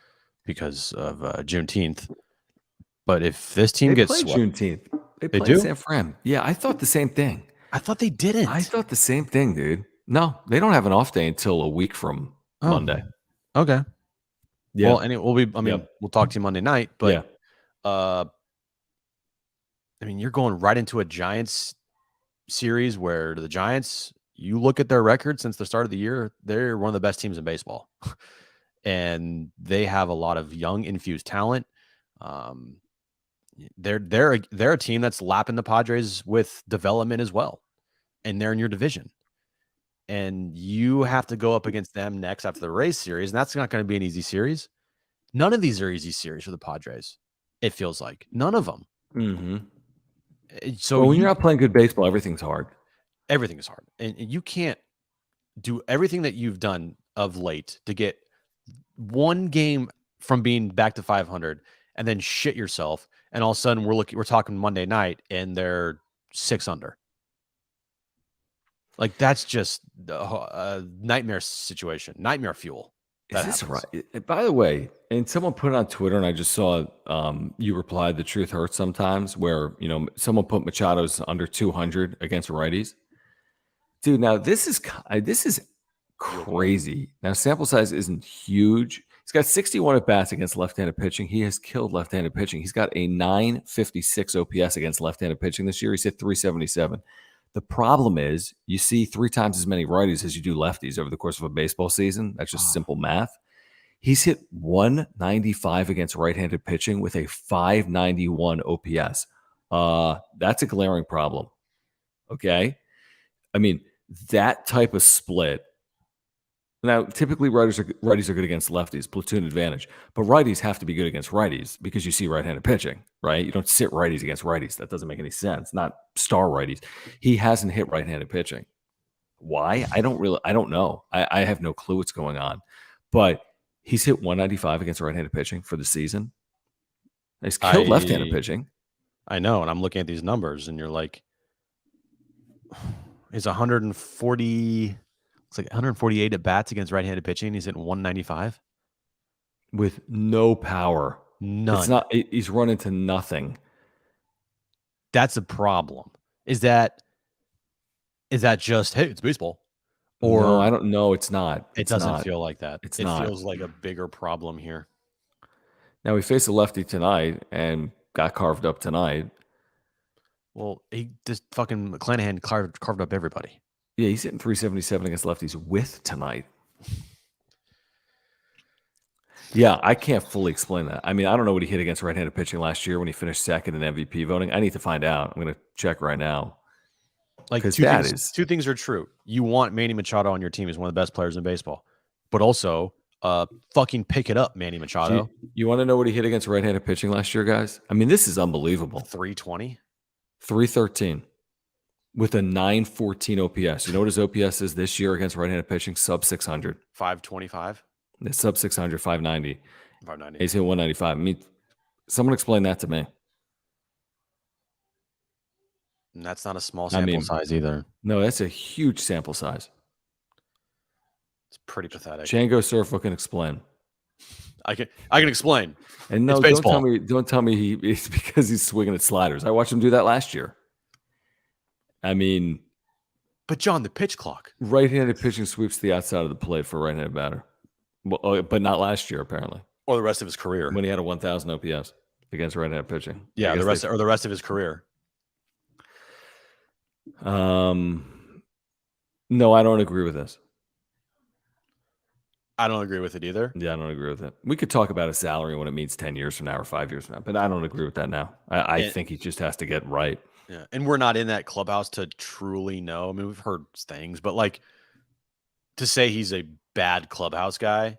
S2: because of Juneteenth. But if this team gets swept,
S1: Juneteenth, they play San Fran. Yeah, I thought the same thing.
S2: I thought they didn't.
S1: I thought the same thing, dude. No, they don't have an off day until a week from Monday.
S2: Okay.
S1: Yeah.
S2: Well, and we'll talk to you Monday night, but I mean, you're going right into a Giants series where the Giants, you look at their record since the start of the year, they're one of the best teams in baseball. And they have a lot of young infused talent. They're a team that's lapping the Padres with development as well. And they're in your division. And you have to go up against them next after the Rays series, and that's not going to be an easy series. None of these are easy series for the Padres. It feels like none of them.
S1: Mm-hmm.
S2: So
S1: when you're not playing good baseball, everything's hard.
S2: Everything is hard, and you can't do everything that you've done of late to get one game from being back to 500, and then shit yourself. And all of a sudden, we're talking Monday night, and they're 6 under. Like, that's just a nightmare situation, nightmare fuel.
S1: Is this right? By the way, and someone put it on Twitter, and I just saw you replied, "The truth hurts sometimes," where someone put Machado's under 200 against righties. Dude, now this is crazy. Now sample size isn't huge. He's got 61 at bats against left-handed pitching. He has killed left-handed pitching. He's got a 956 OPS against left-handed pitching this year. He's hit 377. The problem is you see 3 times as many righties as you do lefties over the course of a baseball season. That's just simple math. He's hit 195 against right-handed pitching with a 591 OPS. That's a glaring problem. Okay? I mean, that type of split. Now, typically righties are good against lefties, platoon advantage. But righties have to be good against righties because you see right-handed pitching, right? You don't sit righties against righties. That doesn't make any sense. Not star righties. He hasn't hit right-handed pitching. Why? I don't know. I have no clue what's going on. But he's hit 195 against right-handed pitching for the season. He's killed left-handed pitching.
S2: I know, and I'm looking at these numbers, and you're like, he's 140. It's like 148 at bats against right-handed pitching. He's hitting 195
S1: with no power.
S2: None.
S1: He's run into nothing.
S2: That's a problem. Is that just, hey, it's baseball? Or
S1: no, I don't know. It's not.
S2: It doesn't feel like that.
S1: It
S2: feels like a bigger problem here.
S1: Now we face a lefty tonight and got carved up tonight.
S2: Well, this fucking McClanahan carved up everybody.
S1: Yeah, he's hitting 377 against lefties with tonight. Yeah, I can't fully explain that. I mean, I don't know what he hit against right-handed pitching last year when he finished second in MVP voting. I need to find out. I'm going to check right now.
S2: Like, two things are true. You want Manny Machado on your team as one of the best players in baseball. But also, fucking pick it up, Manny Machado.
S1: You want to know what he hit against right-handed pitching last year, guys? I mean, this is unbelievable.
S2: 320?
S1: 313. With a 914 OPS. You know what his OPS is this year against right-handed pitching? Sub 600.
S2: 525?
S1: It's sub 600, 590.
S2: 590.
S1: He's hit 195. I mean, someone explain that to me.
S2: And that's not a small sample size either.
S1: No, that's a huge sample size.
S2: It's pretty pathetic.
S1: Django Surf can explain.
S2: I can explain.
S1: And no, don't tell me it's because he's swinging at sliders. I watched him do that last year. I mean,
S2: but John, the pitch clock.
S1: Right-handed pitching sweeps the outside of the plate for a right-handed batter. Well, but not last year, apparently.
S2: Or the rest of his career.
S1: When he had a 1,000 OPS against right-handed pitching.
S2: Yeah, the rest of his career.
S1: No, I don't agree with this.
S2: I don't agree with it either.
S1: Yeah, I don't agree with it. We could talk about a salary when it means 10 years from now or 5 years from now, but I don't agree with that now. I think he just has to get right.
S2: Yeah, and we're not in that clubhouse to truly know. I mean, we've heard things, but like to say he's a bad clubhouse guy,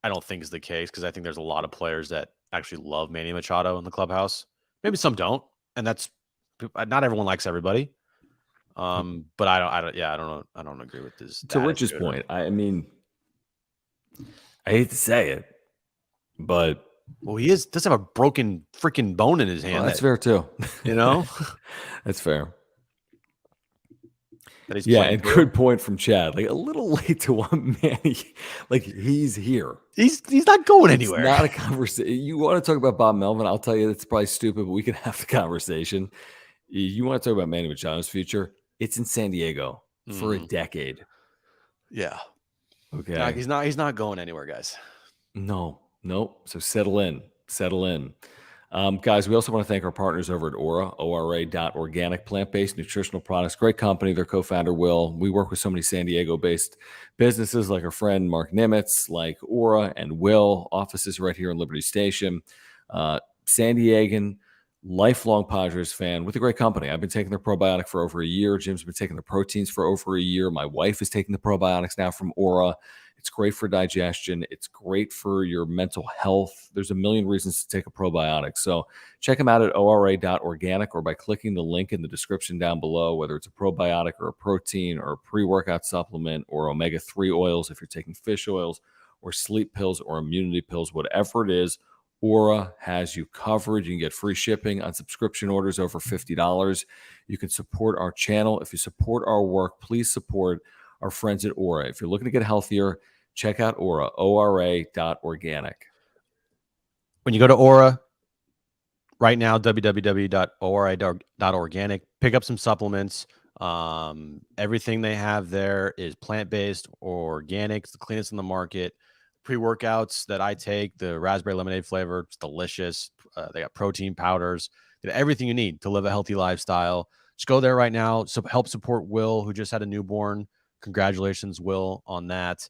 S2: I don't think is the case because I think there's a lot of players that actually love Manny Machado in the clubhouse. Maybe some don't, and that's not everyone likes everybody. But I don't agree with this.
S1: To Rich's point, I mean, I hate to say it, but
S2: he does have a broken freaking bone in his hand.
S1: Well, that's fair too.
S2: You know,
S1: that's fair. And good point from Chad. Like a little late to want Manny. Like he's here.
S2: He's not going anywhere.
S1: It's not a conversation. You want to talk about Bob Melvin? I'll tell you it's probably stupid, but we can have the conversation. You want to talk about Manny Machado's future? It's in San Diego for a decade.
S2: Yeah.
S1: Okay.
S2: No, he's not going anywhere, guys.
S1: No. So settle in. Guys, we also want to thank our partners over at ora.organic, plant-based nutritional products. Great company. Their co-founder, Will. We work with so many San Diego-based businesses like our friend Mark Nimitz, like Ora and Will, offices right here in Liberty Station. San Diegan, lifelong Padres fan with a great company. I've been taking their probiotic for over a year. Jim's been taking the proteins for over a year. My wife is taking the probiotics now from Ora. It's great for digestion. It's great for your mental health. There's a million reasons to take a probiotic. So check them out at ora.organic or by clicking the link in the description down below, whether it's a probiotic or a protein or a pre-workout supplement or omega-3 oils if you're taking fish oils or sleep pills or immunity pills, whatever it is, Ora has you covered. You can get free shipping on subscription orders over $50. You can support our channel. If you support our work, please support our friends at Ora. If you're looking to get healthier, check out Ora, ora.organic.
S2: When you go to Ora right now, www.ora.organic, pick up some supplements. Everything they have there is plant-based or organic. It's the cleanest in the market. Pre-workouts that I take, the raspberry lemonade flavor, it's delicious. They got protein powders, they got everything you need to live a healthy lifestyle. Just go there right now. So help support Will, who just had a newborn. Congratulations, Will, on that.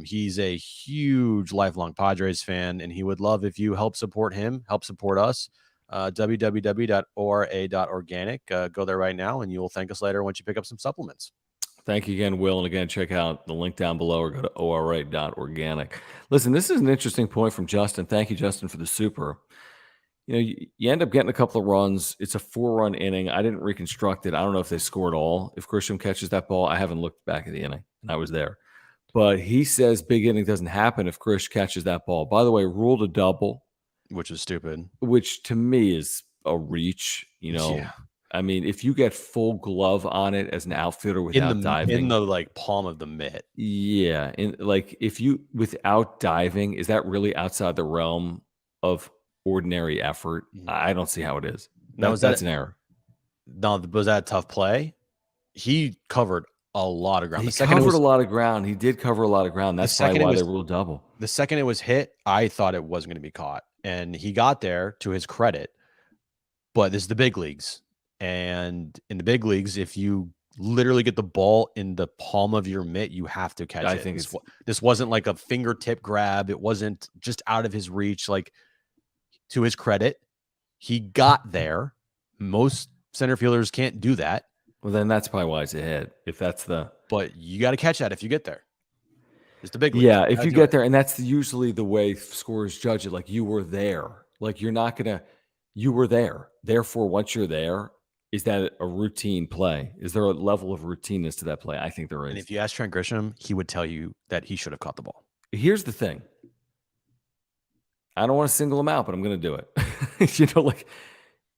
S2: He's a huge lifelong Padres fan, and he would love if you help support him, help support us. www.ora.organic. Go there right now, and you will thank us later once you pick up some supplements.
S1: Thank you again, Will. And again, check out the link down below or go to ora.organic. Listen, this is an interesting point from Justin. Thank you, Justin, for the super. You end up getting a couple of runs. It's a 4-run inning. I didn't reconstruct it. I don't know if they scored all. If Grisham catches that ball, I haven't looked back at the inning, and I was there. But he says big inning doesn't happen if Grish catches that ball. By the way, ruled a double.
S2: Which is stupid.
S1: Which to me is a reach, Yeah. I mean, if you get full glove on it as an outfielder without diving.
S2: In the palm of the mitt.
S1: Yeah. If you without diving, is that really outside the realm of ordinary effort? I don't see how it is. That's an error.
S2: No, was that a tough play? He covered a lot of ground.
S1: He covered a lot of ground. He did cover a lot of ground. That's probably why they ruled double.
S2: The second it was hit, I thought it wasn't going to be caught. And he got there, to his credit. But this is the big leagues. And in the big leagues, if you literally get the ball in the palm of your mitt, you have to catch it. I think this wasn't like a fingertip grab. It wasn't just out of his reach. Like, to his credit, he got there. Most center fielders can't do that.
S1: Well, then that's probably why it's a hit.
S2: But you got to catch that if you get there. It's the big leagues.
S1: Yeah, if you get there, and that's usually the way scorers judge it. Like, you were there. Like, you were there. Therefore, once you're there, is that a routine play? Is there a level of routineness to that play? I think there is.
S2: And if you ask Trent Grisham, he would tell you that he should have caught the ball.
S1: Here's the thing. I don't want to single him out, but I'm going to do it.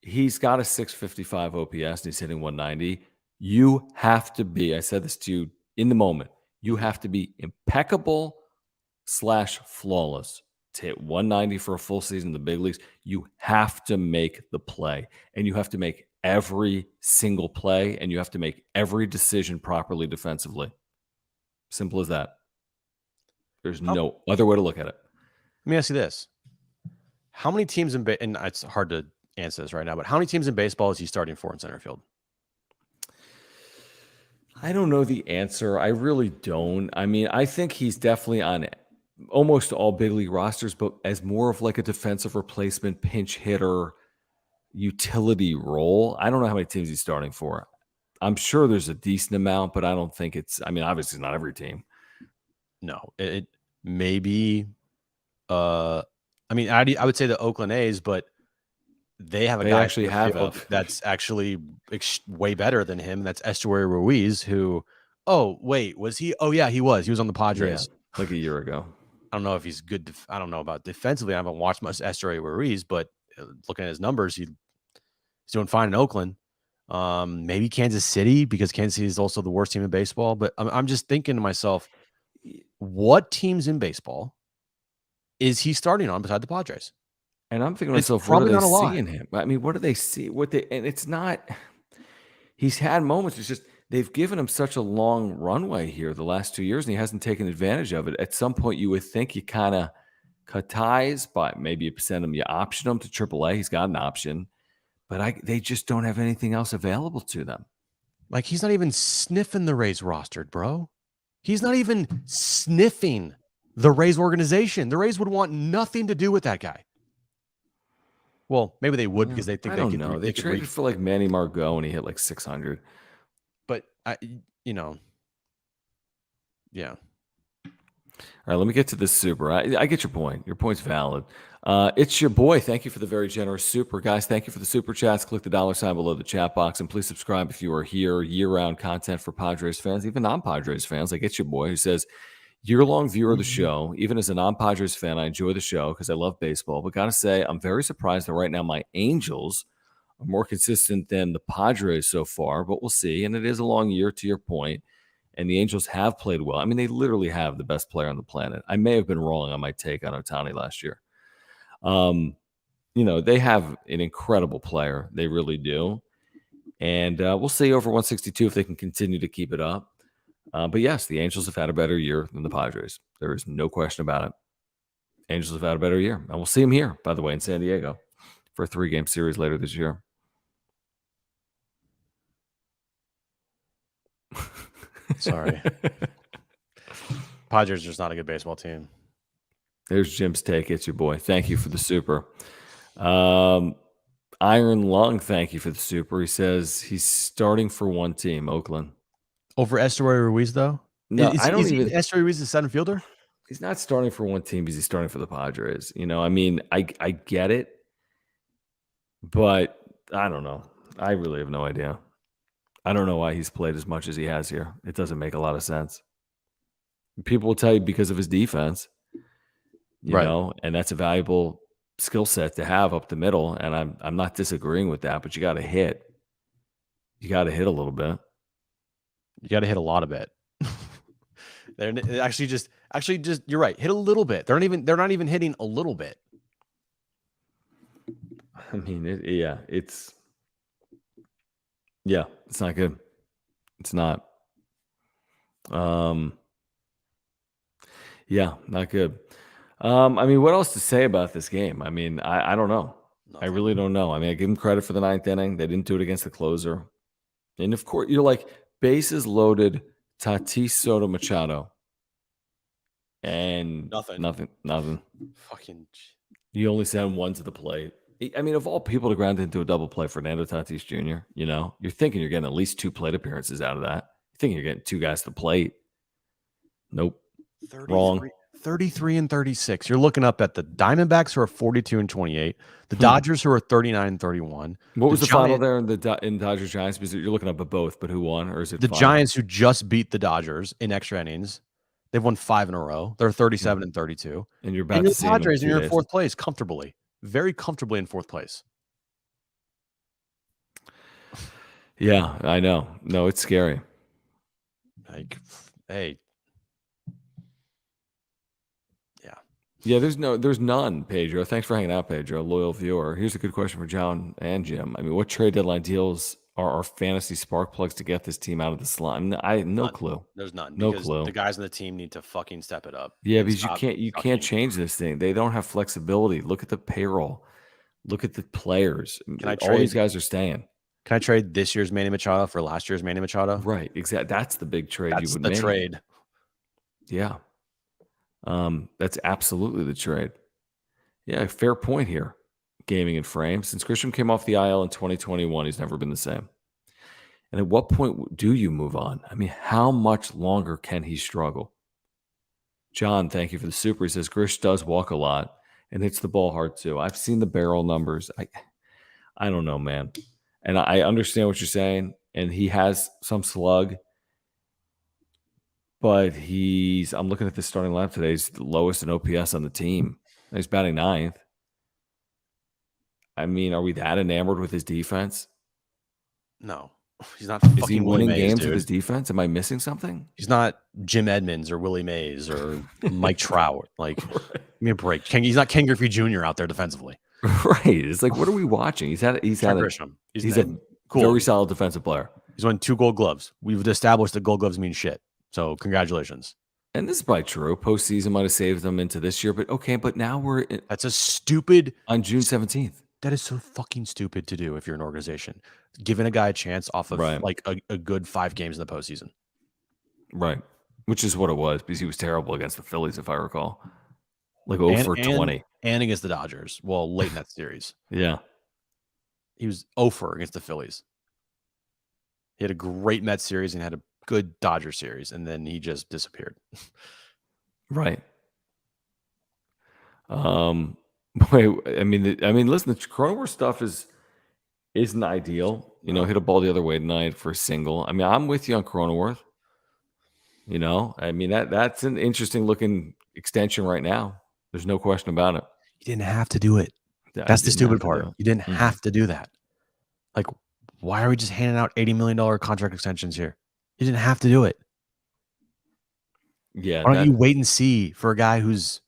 S1: He's got a 655 OPS and he's hitting 190. You have to be, I said this to you in the moment, you have to be impeccable / flawless to hit 190 for a full season in the big leagues, you have to make the play, and you have to make every single play, and you have to make every decision properly defensively. Simple as that. There's no other way to look at it.
S2: Let me ask you this. How many teams and it's hard to answer this right now, but how many teams in baseball is he starting for in center field?
S1: I don't know the answer. I really don't. I mean, I think he's definitely on almost all big league rosters, but as more of like a defensive replacement, pinch hitter, utility role. I don't know how many teams he's starting for. I'm sure there's a decent amount, but I don't think it's, I mean, obviously not every team.
S2: No, it may be, I mean, I would say the Oakland A's, but they have a guy
S1: actually have
S2: that's actually way better than him. That's Estuary Ruiz, who, oh, wait, was he? Oh, yeah, he was. He was on the Padres.
S1: Yeah, like a year ago.
S2: I don't know if he's good. I don't know about defensively. I haven't watched much Estuary Ruiz, but looking at his numbers, he's doing fine in Oakland. Maybe Kansas City, because Kansas City is also the worst team in baseball. But I'm just thinking to myself, what teams in baseball is he starting on beside the Padres?
S1: And I'm thinking to myself, what are they seeing him? I mean, what do they see? And it's not, he's had moments. It's just, they've given him such a long runway here the last 2 years, and he hasn't taken advantage of it. At some point, you would think you kind of cut ties, but maybe you send him, you option him to AAA. He's got an option, but they just don't have anything else available to them.
S2: Like, he's not even sniffing the Rays rostered, bro. He's not even sniffing the Rays organization. The Rays would want nothing to do with that guy. Well, maybe they would, because they think
S1: they could. They traded for like Manny Margot, and he hit like 600.
S2: But yeah.
S1: All right, let me get to this super. I get your point. Your point's valid. It's your boy. Thank you for the very generous super. Guys, thank you for the super chats. Click the $ below the chat box, and please subscribe if you are here. Year-round content for Padres fans, even non-Padres fans. Like, it's your boy who says, year-long viewer of the show. Even as a non-Padres fan, I enjoy the show because I love baseball. But got to say, I'm very surprised that right now my Angels are more consistent than the Padres so far. But we'll see. And it is a long year, to your point. And the Angels have played well. I mean, they literally have the best player on the planet. I may have been wrong on my take on Ohtani last year. They have an incredible player. They really do. And we'll see over 162 if they can continue to keep it up. But yes, the Angels have had a better year than the Padres. There is no question about it. Angels have had a better year. And we'll see them here, by the way, in San Diego for a 3-game series later this year.
S2: Sorry. Padres are just not a good baseball team.
S1: There's Jim's take. It's your boy. Thank you for the super. Iron Lung, thank you for the super. He says he's starting for one team, Oakland.
S2: Over Estuary Ruiz, though?
S1: No,
S2: is Estuary Ruiz the center fielder?
S1: He's not starting for one team because he's starting for the Padres. I mean, I get it, but I don't know. I really have no idea. I don't know why he's played as much as he has here. It doesn't make a lot of sense. People will tell you because of his defense, you know, and that's a valuable skill set to have up the middle. And I'm not disagreeing with that, but you got to hit. You got to hit a little bit.
S2: You got to hit a lot of it. They're actually just you're right. Hit a little bit. They're not even hitting a little bit.
S1: I mean, it's not good. It's not. Not good. I mean, what else to say about this game? I mean, I don't know. Nothing. I really don't know. I mean, I give them credit for the 9th inning. They didn't do it against the closer. And of course, you're like, bases loaded, Tatis, Soto, Machado. And nothing.
S2: Fucking.
S1: You only send one to the plate. I mean, of all people to ground into a double play, Fernando Tatis Jr., you're thinking you're getting at least 2 plate appearances out of that. You're thinking you're getting 2 guys to the plate. Nope. Wrong.
S2: 33 and 36. You're looking up at the Diamondbacks, who are 42 and 28. The Dodgers, who are 39 and 31.
S1: What was the final there in Dodgers Giants? Because you're looking up at both, but who won? Or is it
S2: the Giants, who just beat the Dodgers in extra innings? They've won 5 in a row. They're 37 and 32.
S1: And you're about to see
S2: Padres, and you're in 4th place comfortably. Very comfortably in 4th place.
S1: Yeah, I know. No, it's scary.
S2: Like, hey.
S1: Yeah, there's none, Pedro. Thanks for hanging out, Pedro, loyal viewer. Here's a good question for John and Jim. I mean, what trade deadline deals are our fantasy spark plugs to get this team out of the slime? No clue.
S2: There's none
S1: No
S2: because
S1: clue.
S2: the guys on the team need to fucking step it up.
S1: Yeah,
S2: and
S1: because
S2: stop
S1: you
S2: fucking-
S1: can't change this thing. They don't have flexibility. Look at the payroll. Look at the players. All these guys are staying.
S2: Can I trade this year's Manny Machado for last year's Manny Machado?
S1: Right, exactly. That's the big trade you would make.
S2: That's the trade.
S1: Yeah. That's absolutely the trade. Yeah, fair point here. Gaming and frame. Since Grisham came off the IL in 2021, he's never been the same. And at what point do you move on? I mean, how much longer can he struggle? John, thank you for the super. He says Grish does walk a lot and hits the ball hard too. I've seen the barrel numbers. I don't know, man. And I understand what you're saying. And he has some slug. But I'm looking at the starting lineup today. He's the lowest in OPS on the team. He's batting 9th. I mean, are we that enamored with his defense?
S2: No, he's not.
S1: Is he winning games with his defense? Am I missing something?
S2: He's not Jim Edmonds or Willie Mays or Mike Trout. Like, give me a break. He's not Ken Griffey Jr. out there defensively.
S1: Right. It's like, what are we watching? He's
S2: Trent Grisham.
S1: He's a very solid defensive player.
S2: He's won 2 Gold Gloves. We've established that Gold Gloves mean shit. So congratulations.
S1: And this is probably true. Postseason might have saved them into this year, but okay. But now
S2: that's a stupid
S1: on June 17th.
S2: That is so fucking stupid to do if you're an organization. Giving a guy a chance off of like a good 5 games in the postseason.
S1: Right. Which is what it was because he was terrible against the Phillies, if I recall. Like 0 for 20.
S2: And against the Dodgers. Well, late in that series.
S1: Yeah.
S2: He was 0 for against the Phillies. He had a great Mets series and had a good Dodger series, and then he just disappeared.
S1: Right. Wait, I mean, listen, the Cronenworth stuff isn't ideal. You know, hit a ball the other way tonight for a single. I mean, I'm with you on Cronenworth. You know, I mean that's an interesting looking extension right now. There's no question about it.
S2: You didn't have to do it. That's the stupid part. You didn't have to do that. Like, why are we just handing out $80 million contract extensions here? You didn't have to do it.
S1: Yeah.
S2: Why don't you wait and see for a guy who's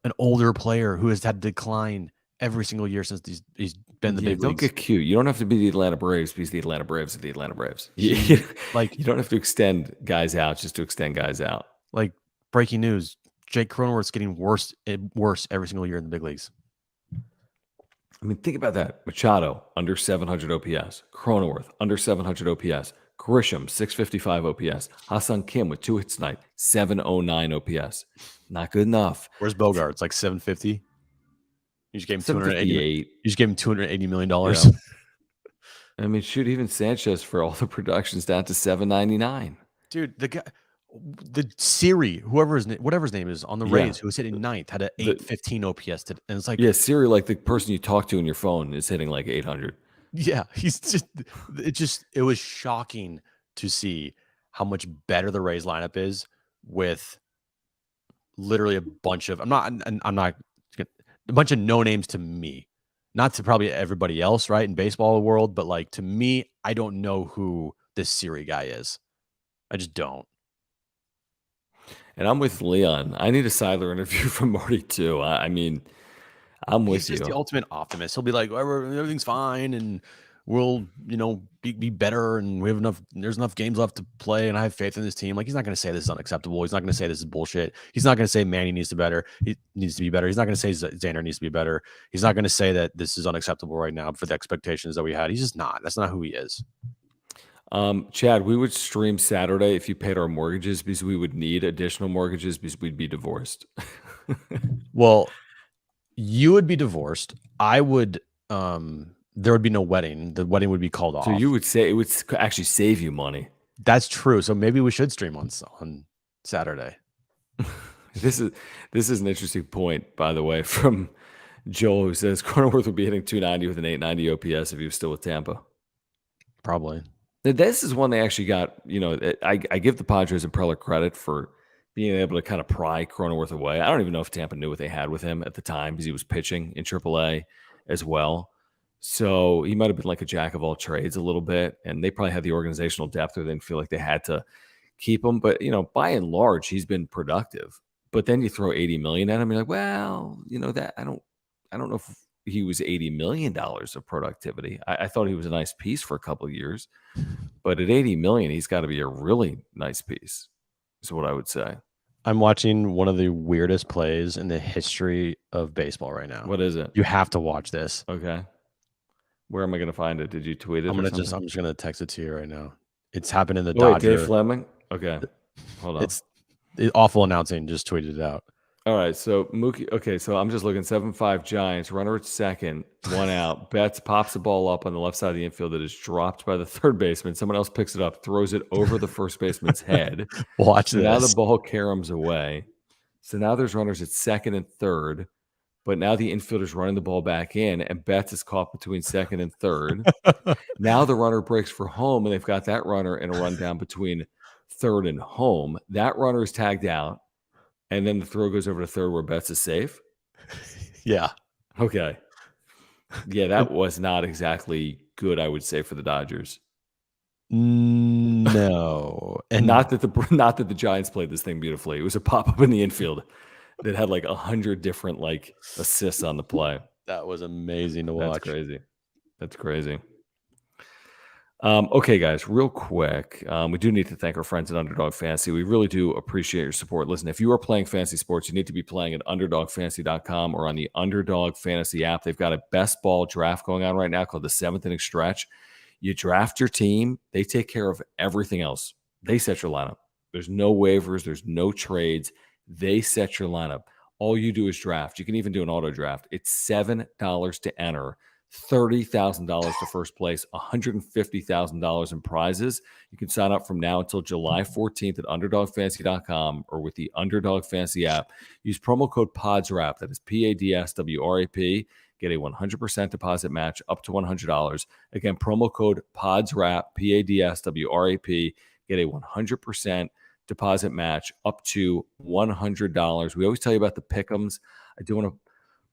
S2: an older player who has had to decline every single year since he's been in the big leagues?
S1: Don't get cute. You don't have to be the Atlanta Braves because the Atlanta Braves are the Atlanta Braves. Like, you don't have to extend guys out just to extend guys out.
S2: Like, breaking news: Jake Cronenworth's getting worse every single year in the big leagues.
S1: I mean, think about that. Machado, under 700 OPS. Cronenworth, under 700 OPS. Grisham, 655 OPS. Hassan Kim with 2 hits tonight, 709 OPS. Not good enough.
S2: Where's Bogart? It's like 750. You just gave him
S1: 288.
S2: You just gave him $280 million.
S1: Yeah. I mean, shoot, even Sanchez for all the productions down to 799.
S2: Dude, the guy, the Siri, whatever his name is on the Rays, who was hitting 9th, had an 815 OPS. And it's like,
S1: yeah, Siri, like the person you talk to in your phone, is hitting like 800.
S2: Yeah, it was shocking to see how much better the Rays lineup is with literally a bunch of a bunch of no names to me, not to probably everybody else, right, in baseball world, but like to me, I don't know who this Siri guy is. I just don't.
S1: And I'm with Leon. I need a Seidler interview from Marty too. I mean, I'm with you.
S2: He's the ultimate optimist. He'll be like, everything's fine and we'll, be better and there's enough games left to play and I have faith in this team. Like, he's not going to say this is unacceptable. He's not going to say this is bullshit. He's not going to say Manny needs to be better. He needs to be better. He's not going to say Xander needs to be better. He's not going to say that this is unacceptable right now for the expectations that we had. He's just not. That's not who he is.
S1: Chad, we would stream Saturday if you paid our mortgages because we would need additional mortgages because we'd be divorced.
S2: Well, you would be divorced. I would, there would be no wedding. The wedding would be called off.
S1: So you would say it would actually save you money.
S2: That's true. So maybe we should stream on Saturday.
S1: This is an interesting point, by the way, from Joel, who says Cronenworth would be hitting 290 with an 890 OPS if he was still with Tampa.
S2: Probably.
S1: This is one they actually got, I give the Padres and Preller credit for being able to kind of pry Cronenworth away. I don't even know if Tampa knew what they had with him at the time because he was pitching in AAA as well. So he might have been like a jack of all trades a little bit, and they probably had the organizational depth or they didn't feel like they had to keep him. But, by and large, he's been productive. But then you throw $80 million at him. You're like, well, that I don't know if he was $80 million of productivity. I thought he was a nice piece for a couple of years, but at $80 million, he's got to be a really nice piece. Is what I would say.
S2: I'm watching one of the weirdest plays in the history of baseball right now.
S1: What is it?
S2: You have to watch this.
S1: Okay. Where am I going to find it? Did you tweet it?
S2: I'm just going to text it to you right now. It's happened in the Dodger.
S1: Wait, Dave Fleming? Okay. Hold on.
S2: It's awful announcing. Just tweeted it out.
S1: All right. So Mookie. Okay. So I'm just looking 7-5 Giants, runner at second, 1 out. Betts pops the ball up on the left side of the infield that is dropped by the third baseman. Someone else picks it up, throws it over the first baseman's head.
S2: Watch this.
S1: Now the ball caroms away. So now there's runners at second and third. But now the infielder's running the ball back in, and Betts is caught between second and third. Now the runner breaks for home, and they've got that runner in a rundown between third and home. That runner is tagged out, and then the throw goes over to third where Betts is safe.
S2: Yeah.
S1: Okay. Yeah, that was not exactly good, I would say, for the Dodgers.
S2: No.
S1: And not that the Giants played this thing beautifully. It was a pop-up in the infield that had like 100 different like assists on the play.
S2: That was amazing to watch.
S1: That's crazy. Okay, guys, real quick. We do need to thank our friends at Underdog Fantasy. We really do appreciate your support. Listen, if you are playing fantasy sports, you need to be playing at UnderdogFantasy.com or on the Underdog Fantasy app. They've got a best ball draft going on right now called the 7th inning stretch. You draft your team. They take care of everything else. They set your lineup. There's no waivers. There's no trades. They set your lineup. All you do is draft. You can even do an auto draft. It's $7 to enter, $30,000 to first place, $150,000 in prizes. You can sign up from now until July 14th at UnderdogFantasy.com or with the Underdog Fantasy app. Use promo code PODSWRAP. That is PADSWRAP. Get a 100% deposit match up to $100. Again, promo code PODSWRAP, PADSWRAP. Get a 100% deposit match up to $100. We always tell you about the pick'ems. I do want to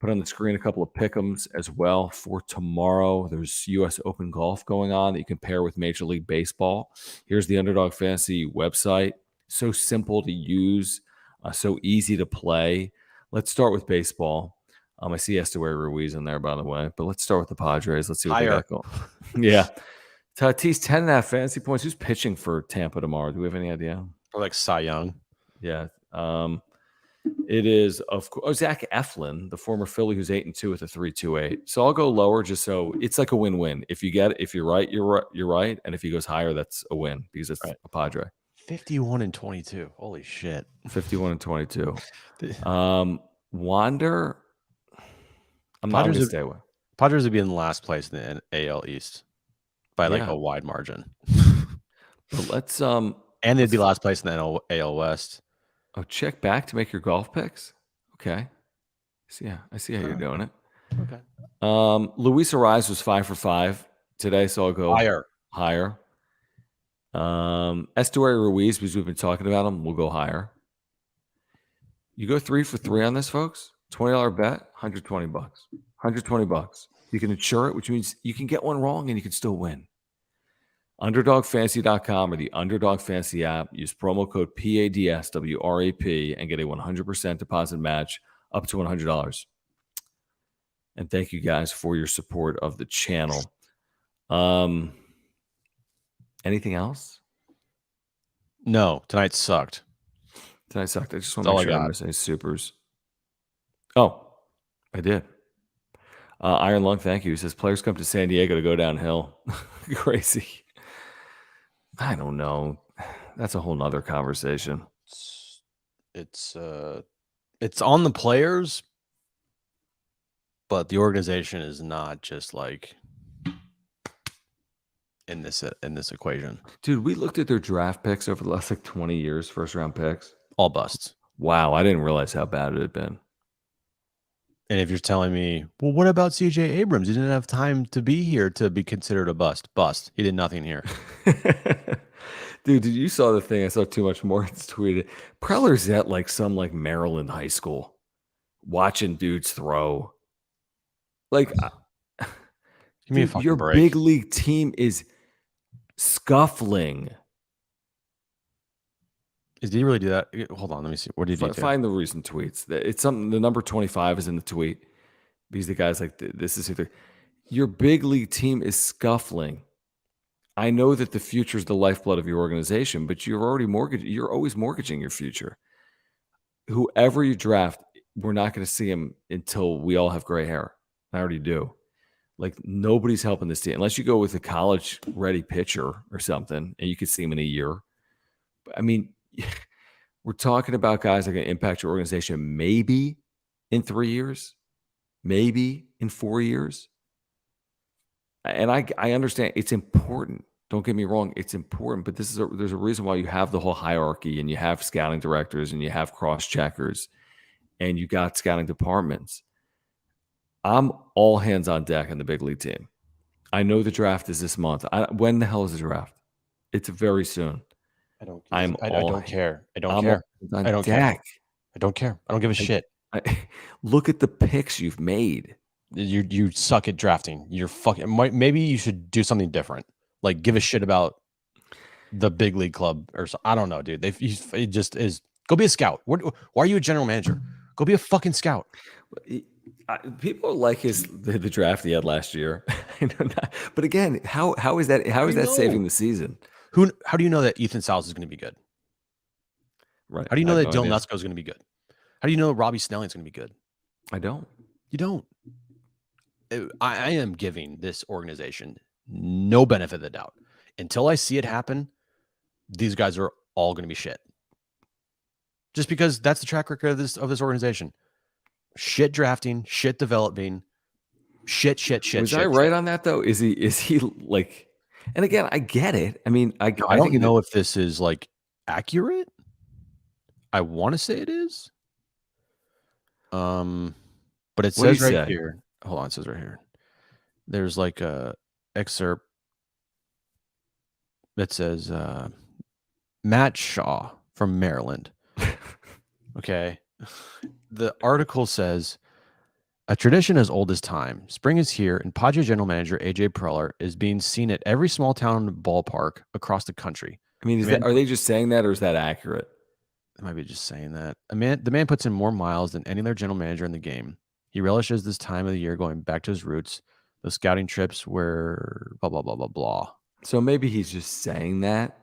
S1: put on the screen a couple of pick'ems as well for tomorrow. There's U.S. Open golf going on that you can pair with Major League Baseball. Here's the Underdog Fantasy website. So simple to use, so easy to play. Let's start with baseball. I see Estuary Ruiz in there, by the way, but let's start with the Padres. Let's see what they got going. Yeah. Tatis, 10.5 fantasy points. Who's pitching for Tampa tomorrow? Do we have any idea?
S2: Or like Cy Young.
S1: Yeah. It is, of course, Zach Eflin, the former Philly, who's 8-2 with a 3.28. So I'll go lower just so it's like a win-win. If you're right, you're right. And if he goes higher, that's a win because it's a Padre.
S2: 51-22. Holy shit.
S1: 51-22. Wander, I'm not going to stay away.
S2: Padres would be in last place in the AL East by like a wide margin.
S1: But let's
S2: and they'd be last place in the AL West.
S1: Oh, check back to make your golf picks. Okay. I see how you're doing it.
S2: Okay.
S1: Luis Ariz was 5 for 5 today, so I'll go higher. Estuary Ruiz, because we've been talking about him, we'll go higher. You go 3 for 3 on this, folks. $20 bet, $120. $120. You can insure it, which means you can get one wrong and you can still win. UnderdogFantasy.com or the Underdog Fantasy app. Use promo code PADSWRAP and get a 100% deposit match up to $100. And thank you guys for your support of the channel. Anything else?
S2: No, tonight sucked.
S1: I just want to make sure I didn't miss any supers. Oh, I did. Iron Lung, thank you. He says players come to San Diego to go downhill. Crazy. I don't know. That's a whole nother conversation.
S2: It's on the players, but the organization is not just like in this equation.
S1: Dude, we looked at their draft picks over the last 20 years, first round picks.
S2: All busts.
S1: Wow, I didn't realize how bad it had been.
S2: And if you're telling me, well, what about CJ Abrams? He didn't have time to be here to be considered a bust. Bust. He did nothing here.
S1: Dude, you saw the thing. I saw too much more. It's tweeted. Preller's at like some Maryland high school watching dudes throw. Like,
S2: give me a fucking
S1: your
S2: break.
S1: Big league team is scuffling.
S2: Did he really do that? Hold on, let me see. What did he do?
S1: Find the recent tweets. It's something. The number 25 is in the tweet because the guy's like, "This is your big league team is scuffling. I know that the future is the lifeblood of your organization, but you're always mortgaging your future. Whoever you draft, we're not going to see him until we all have gray hair. I already do. Like, nobody's helping this team unless you go with a college-ready pitcher or something, and you could see him in a year. I mean, we're talking about guys that are going to impact your organization maybe in 3 years, maybe in 4 years. And I understand it's important. Don't get me wrong, it's important, but there's a reason why you have the whole hierarchy and you have scouting directors and you have cross-checkers and you got scouting departments. I'm all hands on deck on the big league team. I know the draft is this month. When the hell is the draft? It's very soon.
S2: I don't care. I don't care. I don't care. I don't care. I don't give a shit.
S1: Look at the picks you've made.
S2: You suck at drafting. You're fucking. Maybe you should do something different. Like, give a shit about the big league club or so. I don't know, dude. It just is. Go be a scout. Why are you a general manager? Go be a fucking scout.
S1: People like the draft he had last year. But again, how is that saving the season?
S2: How do you know that Ethan Salas is going to be good?
S1: Right.
S2: How do you know that Dylan Lesko is going to be good? How do you know that Robbie Snelling's going to be good?
S1: I don't.
S2: You don't. I am giving this organization no benefit of the doubt. Until I see it happen, these guys are all going to be shit. Just because that's the track record of this organization. Shit drafting, shit developing, shit. Was
S1: I right on that though? Is he like? And again, I get it. I mean, I
S2: don't know if this is like accurate. I want to say it is. But it says right here. Hold on, it says right here. There's like a excerpt that says Matt Shaw from Maryland. Okay. The article says, a tradition as old as time. Spring is here, and Padre general manager AJ Preller is being seen at every small town ballpark across the country.
S1: I mean, are they just saying that, or is that accurate?
S2: They might be just saying that. The man puts in more miles than any other general manager in the game. He relishes this time of the year going back to his roots. The scouting trips were blah, blah, blah, blah, blah.
S1: So maybe he's just saying that.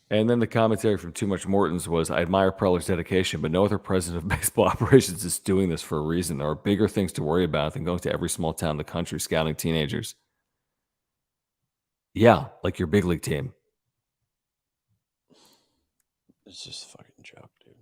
S1: And then the commentary from Too Much Morton's was, I admire Preller's dedication, but no other president of baseball operations is doing this for a reason. There are bigger things to worry about than going to every small town in the country scouting teenagers. Yeah, like your big league team.
S2: It's just a fucking joke, dude.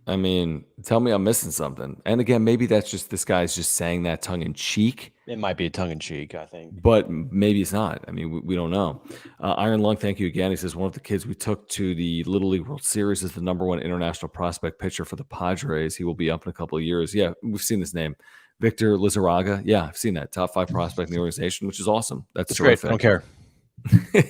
S1: I mean, tell me I'm missing something. And again, maybe that's just this guy's just saying that tongue in cheek.
S2: It might be a tongue in cheek, I think.
S1: But maybe it's not. I mean, we don't know. Iron Lung, thank you again. He says, one of the kids we took to the Little League World Series is the #1 international prospect pitcher for the Padres. He will be up in a couple of years. Yeah, we've seen this name. Victor Lizarraga. Yeah, I've seen that. Top 5 prospect in the organization, which is awesome. That's terrific.
S2: Great. I don't care.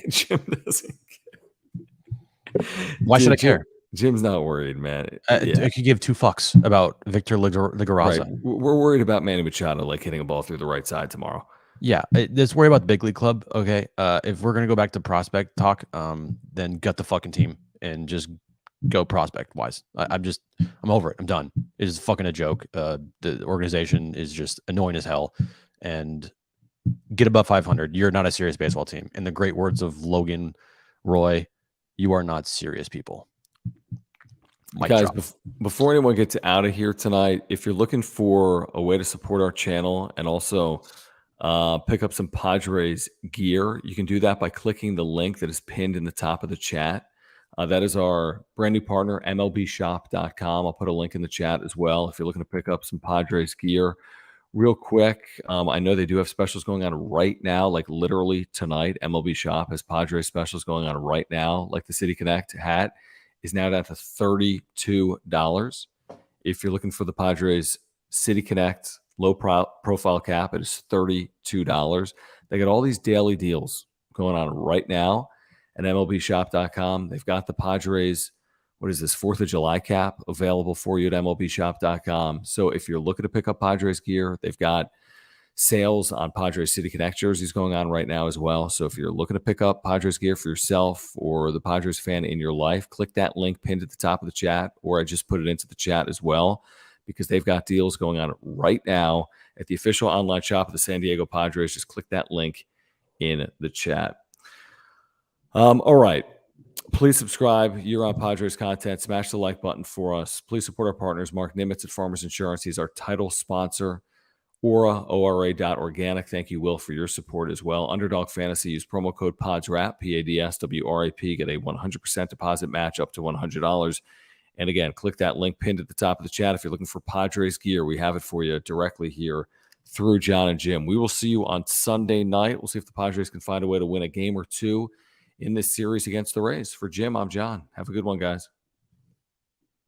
S1: Jim doesn't care.
S2: Why should I care?
S1: Jim's not worried, man.
S2: I could give 2 fucks about Victor Lizarraga.
S1: Right. We're worried about Manny Machado like hitting a ball through the right side tomorrow.
S2: Yeah, let's worry about the big league club. Okay, if we're gonna go back to prospect talk, then gut the fucking team and just go prospect wise. I'm over it. I'm done. It is fucking a joke. The organization is just annoying as hell. And get above 500. You're not a serious baseball team. In the great words of Logan Roy, you are not serious people.
S1: Guys, before anyone gets out of here tonight, if you're looking for a way to support our channel and also pick up some Padres gear, you can do that by clicking the link that is pinned in the top of the chat. That is our brand new partner, MLBshop.com. I'll put a link in the chat as well if you're looking to pick up some Padres gear. Real quick, I know they do have specials going on right now, like literally tonight. MLB Shop has Padres specials going on right now, like the City Connect hat is now down to $32. If you're looking for the Padres City Connect low profile cap, it is $32. They got all these daily deals going on right now at MLBshop.com. They've got the Padres, 4th of July cap available for you at MLBshop.com. So if you're looking to pick up Padres gear, they've got sales on Padres City Connect jerseys going on right now as well. So if you're looking to pick up Padres gear for yourself or the Padres fan in your life, click that link pinned at the top of the chat, or I just put it into the chat as well, because they've got deals going on right now at the official online shop of the San Diego Padres. Just click that link in the chat. All right. Please subscribe. You're on Padres content. Smash the like button for us. Please support our partners. Mark Nimitz at Farmers Insurance. He's our title sponsor. Ora.organic. Thank you, Will, for your support as well. Underdog Fantasy. Use promo code PADSWRAP, PADSWRAP. Get a 100% deposit match up to $100. And again, click that link pinned at the top of the chat. If you're looking for Padres gear, we have it for you directly here through John and Jim. We will see you on Sunday night. We'll see if the Padres can find a way to win a game or two in this series against the Rays. For Jim, I'm John. Have a good one, guys.